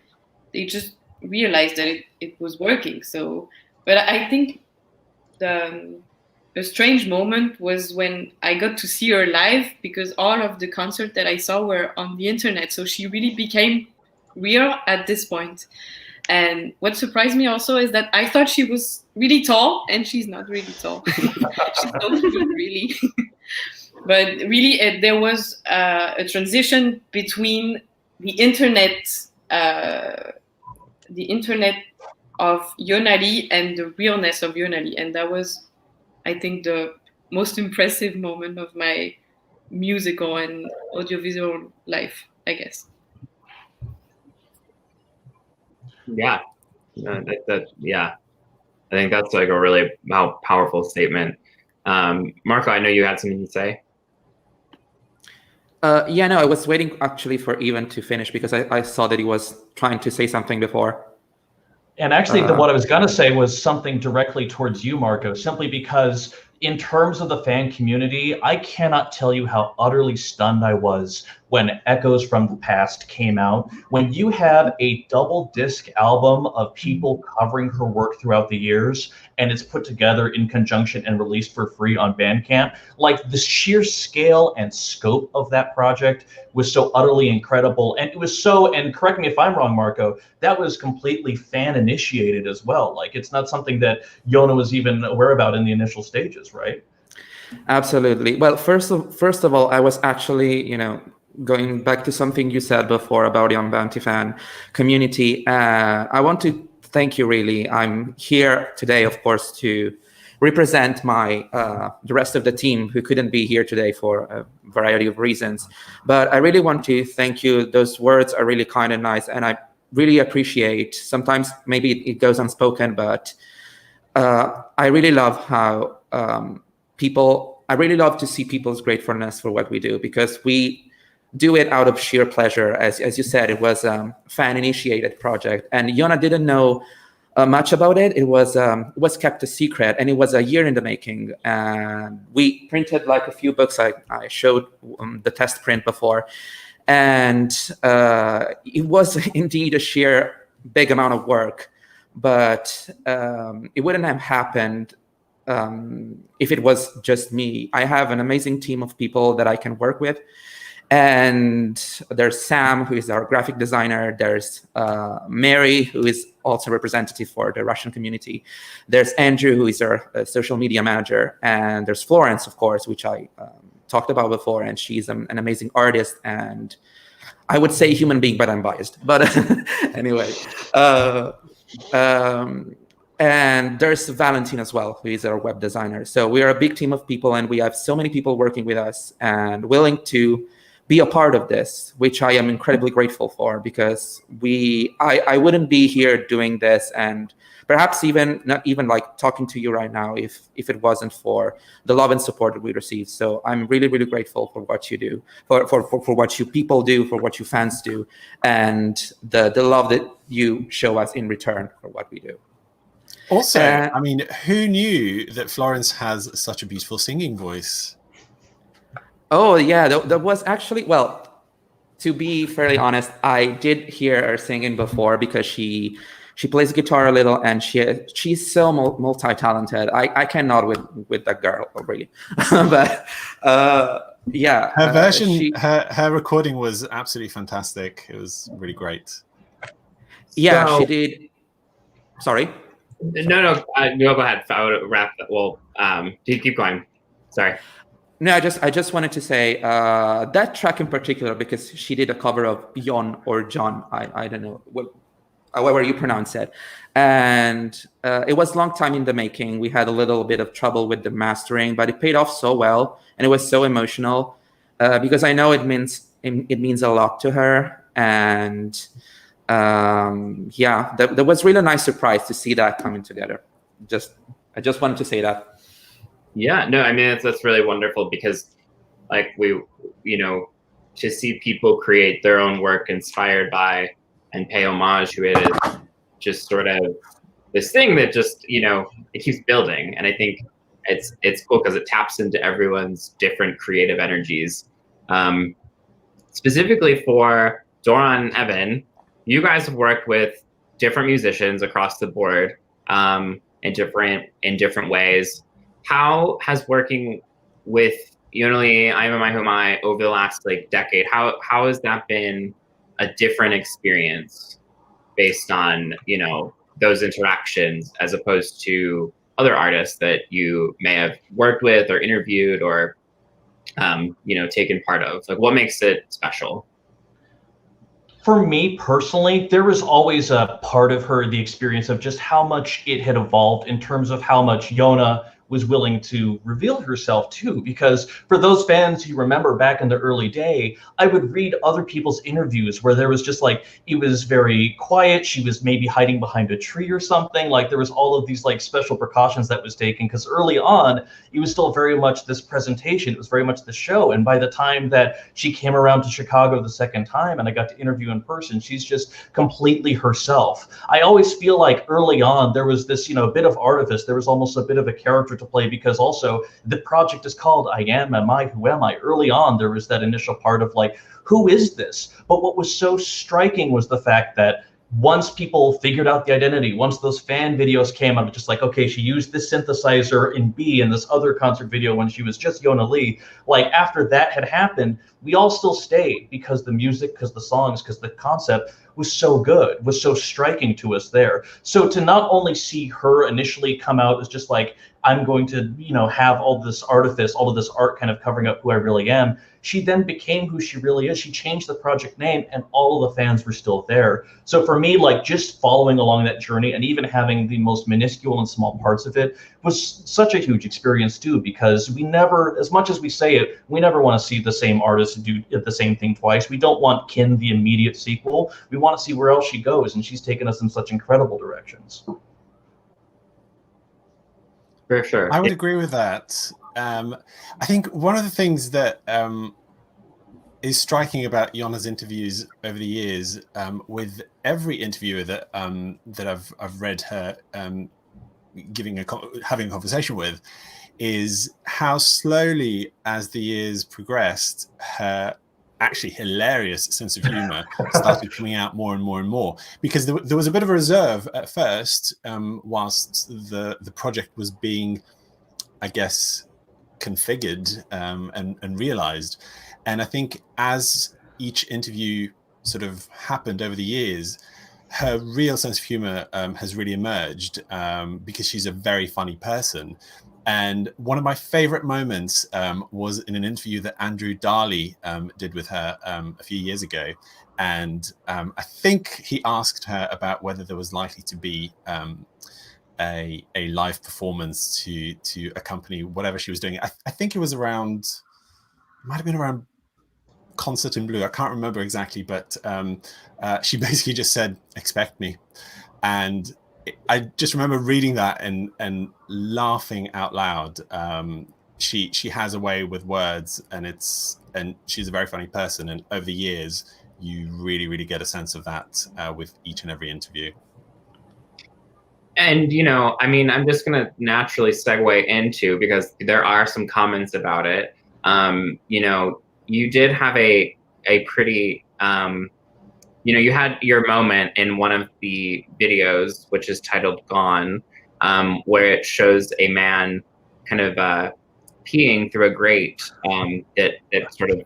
they just realized that it was working. So, but I think a strange moment was when I got to see her live, because all of the concerts that I saw were on the internet. So she really became real at this point. And what surprised me also is that I thought she was really tall, and she's not really tall. She's so cute, really. But really, there was a transition between the internet of ionnalee and the realness of ionnalee, and that was, I think, the most impressive moment of my musical and audiovisual life, I guess. Yeah, yeah. I think that's like a really powerful statement. Marco, I know you had something to say. Yeah, no, I was waiting actually for Ivan to finish, because I saw that he was trying to say something before. And actually, what I was going to say was something directly towards you, Marco, simply because in terms of the fan community, I cannot tell you how utterly stunned I was when Echoes from the Past came out. When you have a double disc album of people covering her work throughout the years, and it's put together in conjunction and released for free on Bandcamp, like the sheer scale and scope of that project was so utterly incredible. And it was so, and correct me if I'm wrong, Marco, that was completely fan initiated as well. Like, it's not something that Yona was even aware about in the initial stages, right? Absolutely. Well, first of all, I was actually, going back to something you said before about the Bounty fan community. I want to thank you, really. I'm here today, of course, to represent the rest of the team who couldn't be here today for a variety of reasons. But I really want to thank you. Those words are really kind and nice, and I really appreciate. Sometimes maybe it goes unspoken, but I really love how I really love to see people's gratefulness for what we do, because we do it out of sheer pleasure. As you said, it was a fan-initiated project, and Yona didn't know much about it. It was kept a secret, and it was a year in the making. And we printed like a few books. I showed the test print before, and it was indeed a sheer big amount of work, but it wouldn't have happened if it was just me. I have an amazing team of people that I can work with. And there's Sam, who is our graphic designer. There's Mary, who is also representative for the Russian community. There's Andrew, who is our social media manager. And there's Florence, of course, which I talked about before. And she's an amazing artist. And I would say human being, but I'm biased. But anyway. And there's Valentin as well, who is our web designer. So we are a big team of people, and we have so many people working with us and willing to be a part of this, which I am incredibly grateful for, because I wouldn't be here doing this, and perhaps even not even like talking to you right now if it wasn't for the love and support that we receive. So I'm really, really grateful for what you do, for what you people do, for what you fans do, and the love that you show us in return for what we do. Also, I mean, who knew that Florence has such a beautiful singing voice? Oh yeah, that was actually, well, to be fairly honest, I did hear her singing before, because she plays guitar a little, and she's so multi-talented. I cannot with that girl, really. But yeah, her version, her recording was absolutely fantastic. It was really great. Yeah, So, she did. Sorry. No, go ahead. I would wrap that. Well, keep going. Sorry. No, I just wanted to say that track in particular, because she did a cover of Jon or John, I don't know however you pronounce it, and it was a long time in the making. We had a little bit of trouble with the mastering, but it paid off so well, and it was so emotional, because I know it means a lot to her, and yeah, that was really a nice surprise to see that coming together. I just wanted to say that. Yeah, no, I mean, that's really wonderful, because like to see people create their own work inspired by and pay homage to it is just sort of this thing that just, it keeps building. And I think it's cool because it taps into everyone's different creative energies. Specifically for Dora and Evan, you guys have worked with different musicians across the board in different ways. How has working with ionnalee, iamamiwhoami over the last decade, how has that been a different experience based on those interactions, as opposed to other artists that you may have worked with or interviewed or taken part of? Like, what makes it special? For me personally, there was always a part of her, the experience of just how much it had evolved in terms of how much Yona was willing to reveal herself too. Because for those fans who remember back in the early day, I would read other people's interviews where there was just it was very quiet. She was maybe hiding behind a tree or something. Like, there was all of these special precautions that was taken, because early on it was still very much this presentation. It was very much the show. And by the time that she came around to Chicago the second time and I got to interview in person, she's just completely herself. I always feel like early on there was this, bit of artifice. There was almost a bit of a character to play, because also the project is called iamamiwhoami. Early on there was that initial part of who is this? But what was so striking was the fact that once people figured out the identity, once those fan videos came out, just okay, she used this synthesizer in B in this other concert video when she was just ionnalee. After that had happened, we all still stayed, because the music, because the songs, because the concept was so good, was so striking to us there. So to not only see her initially come out as just I'm going to, have all this artifice, all of this art kind of covering up who I really am, she then became who she really is. She changed the project name, and all of the fans were still there. So for me, just following along that journey and even having the most minuscule and small parts of it was such a huge experience too, because we never, as much as we say it, we never want to see the same artist do the same thing twice. We don't want Kin, the immediate sequel. We want to see where else she goes, and she's taken us in such incredible directions. For sure. I would agree with that. I think one of the things that is striking about Yona's interviews over the years, with every interviewer that I've read her having a conversation with, is how slowly, as the years progressed, her actually hilarious sense of humor started coming out more and more and more, because there was a bit of a reserve at first, whilst the project was being, I guess, configured and realized. And I think as each interview sort of happened over the years, her real sense of humor has really emerged, because she's a very funny person. And one of my favorite moments was in an interview that Andrew Darley did with her a few years ago. And I think he asked her about whether there was likely to be a live performance to accompany whatever she was doing. I think it was around, might have been around Concert in Blue. I can't remember exactly, but she basically just said, "Expect me," and I just remember reading that and laughing out loud. She has a way with words, and she's a very funny person. And over the years, you really get a sense of that with each and every interview. And, you know, I mean, I'm just going to naturally segue into, because there are some comments about it. You know, you did have a pretty, you know, you had your moment in one of the videos, which is titled Gone, where it shows a man kind of peeing through a grate that sort of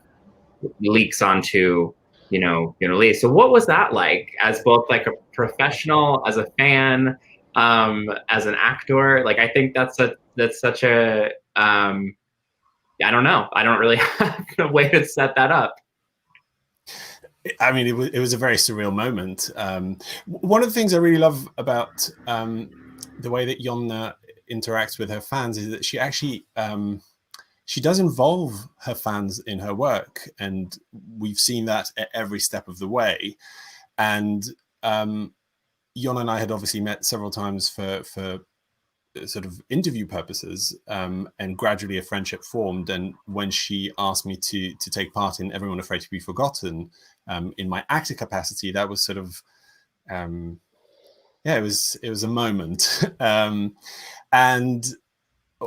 leaks onto, you know, ionnalee. So what was that like, as both like a professional, as a fan, as an actor? Like, I think that's such a, I don't know. I don't really have a way to set that up. I mean, it was a very surreal moment. One of the things I really love about the way that Ionna interacts with her fans is that she actually she does involve her fans in her work, and we've seen that at every step of the way. And Ionna and I had obviously met several times for sort of interview purposes, and gradually a friendship formed. And when she asked me to take part in Everyone Afraid to Be Forgotten, in my actor capacity, that was sort of yeah, it was a moment. And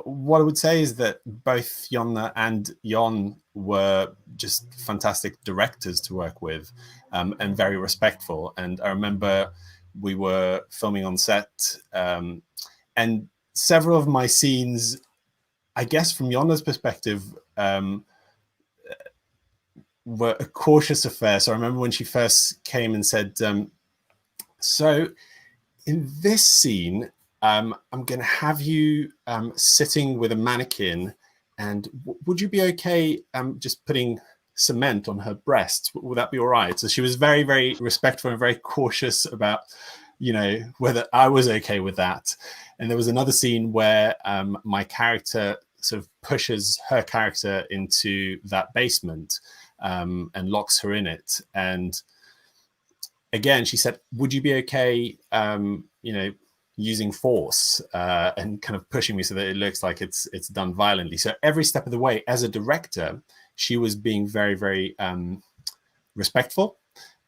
what I would say is that both Ionna and Jon were just fantastic directors to work with, and very respectful. And I remember we were filming on set, and several of my scenes, I guess from Ionna's perspective, were a cautious affair. So I remember when she first came and said, so in this scene, I'm going to have you sitting with a mannequin, and would you be okay just putting cement on her breasts? Would that be all right? So she was very respectful and very cautious about, you know, whether I was okay with that. And there was another scene where my character sort of pushes her character into that basement and locks her in it. And again, she said, would you be okay, you know, using force and kind of pushing me so that it looks like it's done violently? So every step of the way, as a director, she was being very respectful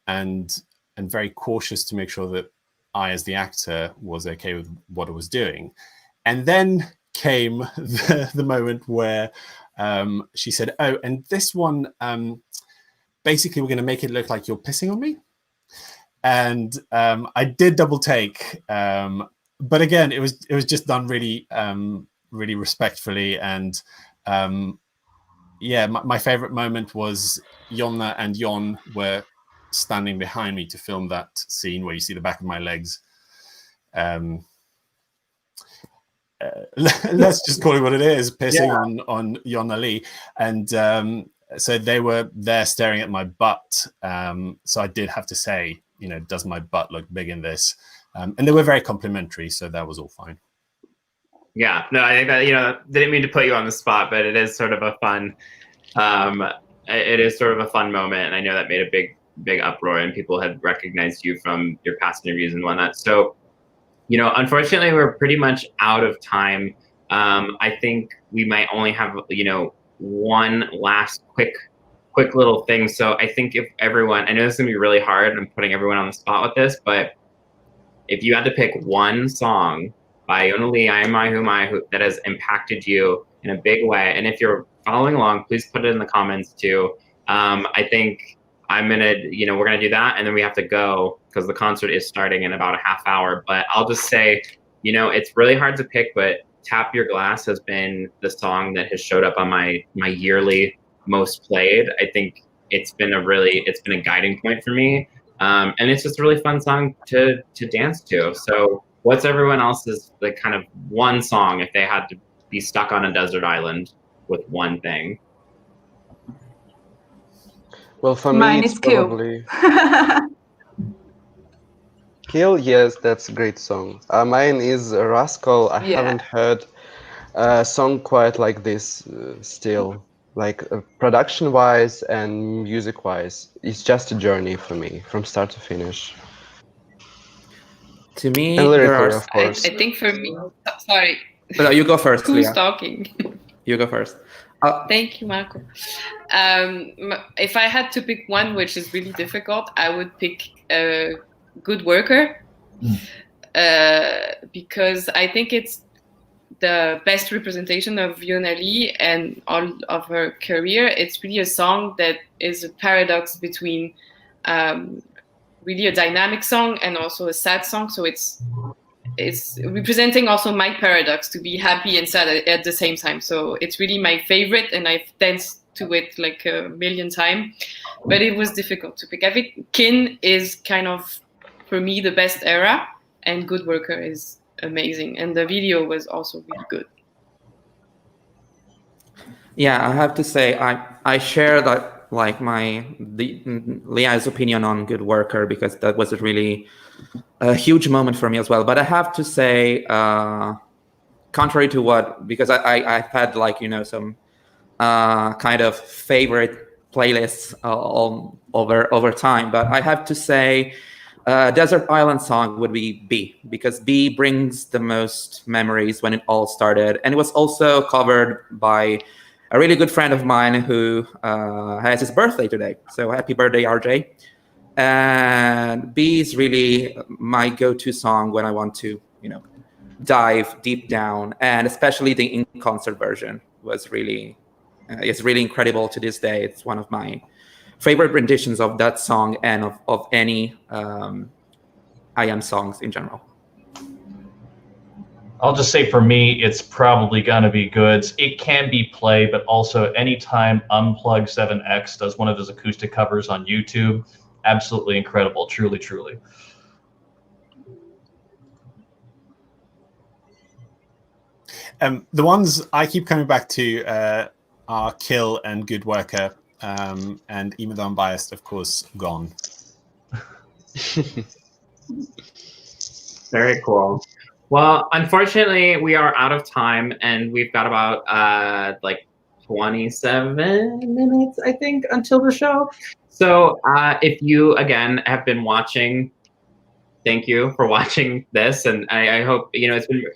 and very cautious to make sure that I, as the actor, was okay with what I was doing. And then came the moment where she said, oh, and this one, basically we're going to make it look like you're pissing on me. And I did double take, but again, it was just done really respectfully. And yeah, my favorite moment was Ionna and Jon were standing behind me to film that scene where you see the back of my legs. Let's just call it what it is, pissing on ionnalee. And so they were there staring at my butt. So I did have to say, you know, does my butt look big in this? And they were very complimentary, so that was all fine. Yeah, no, I think that, you know, didn't mean to put you on the spot, but it is sort of a fun, it is sort of a fun moment. And I know that made a big uproar, and people had recognized you from your past interviews and whatnot. So, you know, unfortunately, we're pretty much out of time. I think we might only have, you know, one last quick little thing. So I think if everyone, I know this is gonna be really hard, I'm putting everyone on the spot with this, but if you had to pick one song by ionnalee, iamamiwhoami, that has impacted you in a big way, and if you're following along, please put it in the comments too. I think I'm gonna, you know, we're gonna do that, and then we have to go because the concert is starting in about a half hour. But I'll just say, you know, it's really hard to pick, but Tap Your Glass has been the song that has showed up on my yearly most played. I think it's been a guiding point for me. And it's just a really fun song to dance to. So what's everyone else's, like, kind of one song if they had to be stuck on a desert island with one thing? Well, for Mine me, it's is Kill. probably Kill. Yes, that's a great song. Mine is Rascal. I Yeah. haven't heard a song quite like this still. like production-wise and music-wise. It's just a journey for me from start to finish. To me, And there lyrically, are. of course. I think for me, sorry, No, you go first, who's Leah. talking? You go first. Thank you, Marco. If I had to pick one, which is really difficult, I would pick Good Worker, because I think it's the best representation of ionnalee and all of her career. It's really a song that is a paradox between really a dynamic song and also a sad song. So it's representing also my paradox, to be happy and sad at the same time. So it's really my favorite, and I've danced to it like a million times, but it was difficult to pick. I think Kin is kind of, for me, the best era, and Good Worker is amazing, and the video was also really good. Yeah, I have to say I share that, like, Leah's opinion on Good Worker, because that was a huge moment for me as well. But I have to say, contrary to what, because I've had, like, some kind of favorite playlists all over time, but I have to say Desert Island Song would be B, because B brings the most memories when it all started. And it was also covered by a really good friend of mine who has his birthday today. So happy birthday, RJ. And B is really my go-to song when I want to, dive deep down. And especially the in-concert version was really, it's really incredible to this day. It's one of my favorite renditions of that song and of any IAM songs in general. I'll just say for me, it's probably gonna be Goods. It can be Play, but also anytime Unplug 7X does one of his acoustic covers on YouTube, absolutely incredible, truly, truly. The ones I keep coming back to are Kill and Good Worker, and even though I'm biased, of course, Gone. Very cool. Well, unfortunately, we are out of time, and we've got about like 27 minutes, I think, until the show. So if you, again, have been watching, thank you for watching this. And I hope,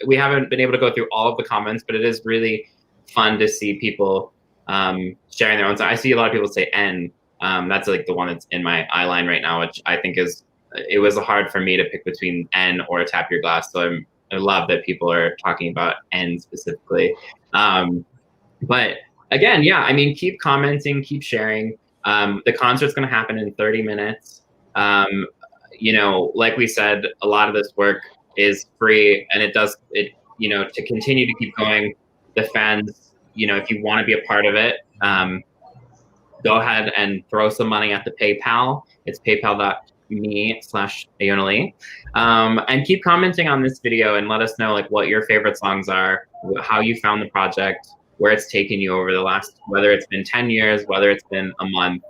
we haven't been able to go through all of the comments, but it is really fun to see people sharing their own. So I see a lot of people say N. That's like the one that's in my eye line right now, which I think it was hard for me to pick between N or Tap Your Glass. So I love that people are talking about N specifically. But again, yeah, I mean, keep commenting, keep sharing. The concert's going to happen in 30 minutes. Like we said, a lot of this work is free, and to continue to keep going, the fans, if you want to be a part of it, go ahead and throw some money at the PayPal. It's paypal.me/ionnalee. And keep commenting on this video and let us know like what your favorite songs are, how you found the project, where it's taken you over the last, whether it's been 10 years, whether it's been a month.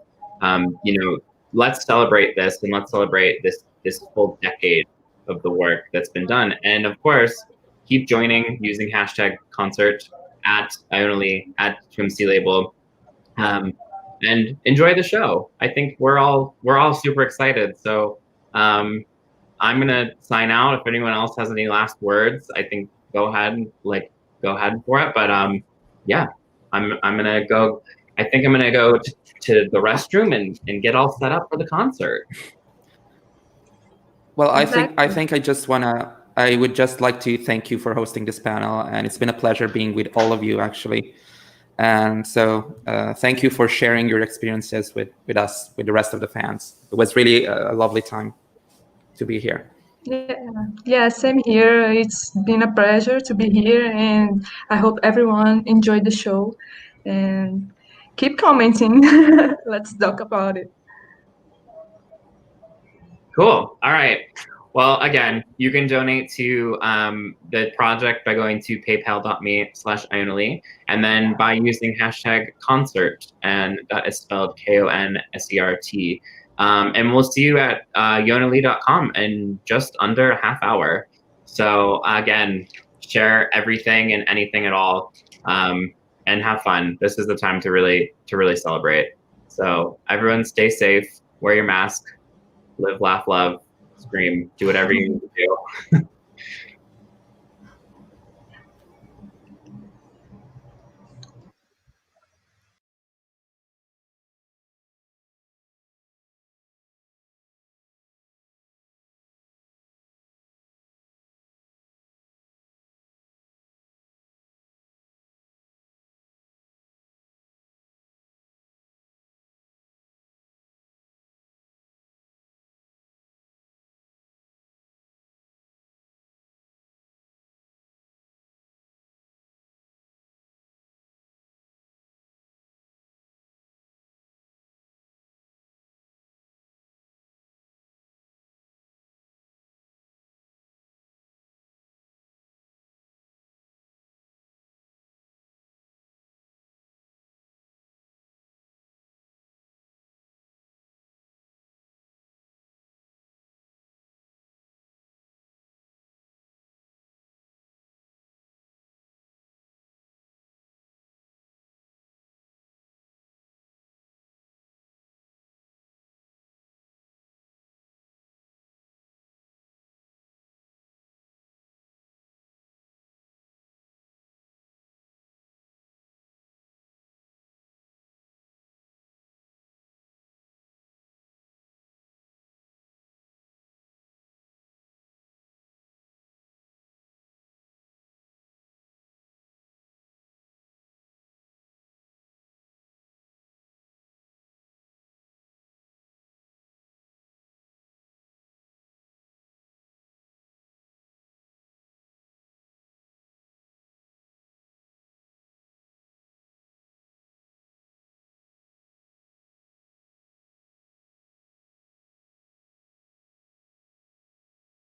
Let's celebrate this, and let's celebrate this full decade of the work that's been done. And of course, keep joining using #Konsert at ionnalee at Twimc Label, and enjoy the show. I think we're all super excited. So I'm gonna sign out. If anyone else has any last words, I think go ahead for it. But yeah, I'm gonna go. I think I'm gonna go to the restroom and get all set up for the concert. Well, I think I would just like to thank you for hosting this panel, and it's been a pleasure being with all of you, actually. And so thank you for sharing your experiences with us, with the rest of the fans. It was really a lovely time to be here. Yeah, same here. It's been a pleasure to be here, and I hope everyone enjoyed the show. And keep commenting. Let's talk about it. Cool. All right. Well, again, you can donate to the project by going to paypal.me/ionnalee, and then by using #Konsert, and that is spelled KONSERT. And we'll see you at ionnalee.com in just under a half hour. So again, share everything and anything at all. and have fun. This is the time to really celebrate. So everyone stay safe, wear your mask, live, laugh, love, scream, do whatever you need to do.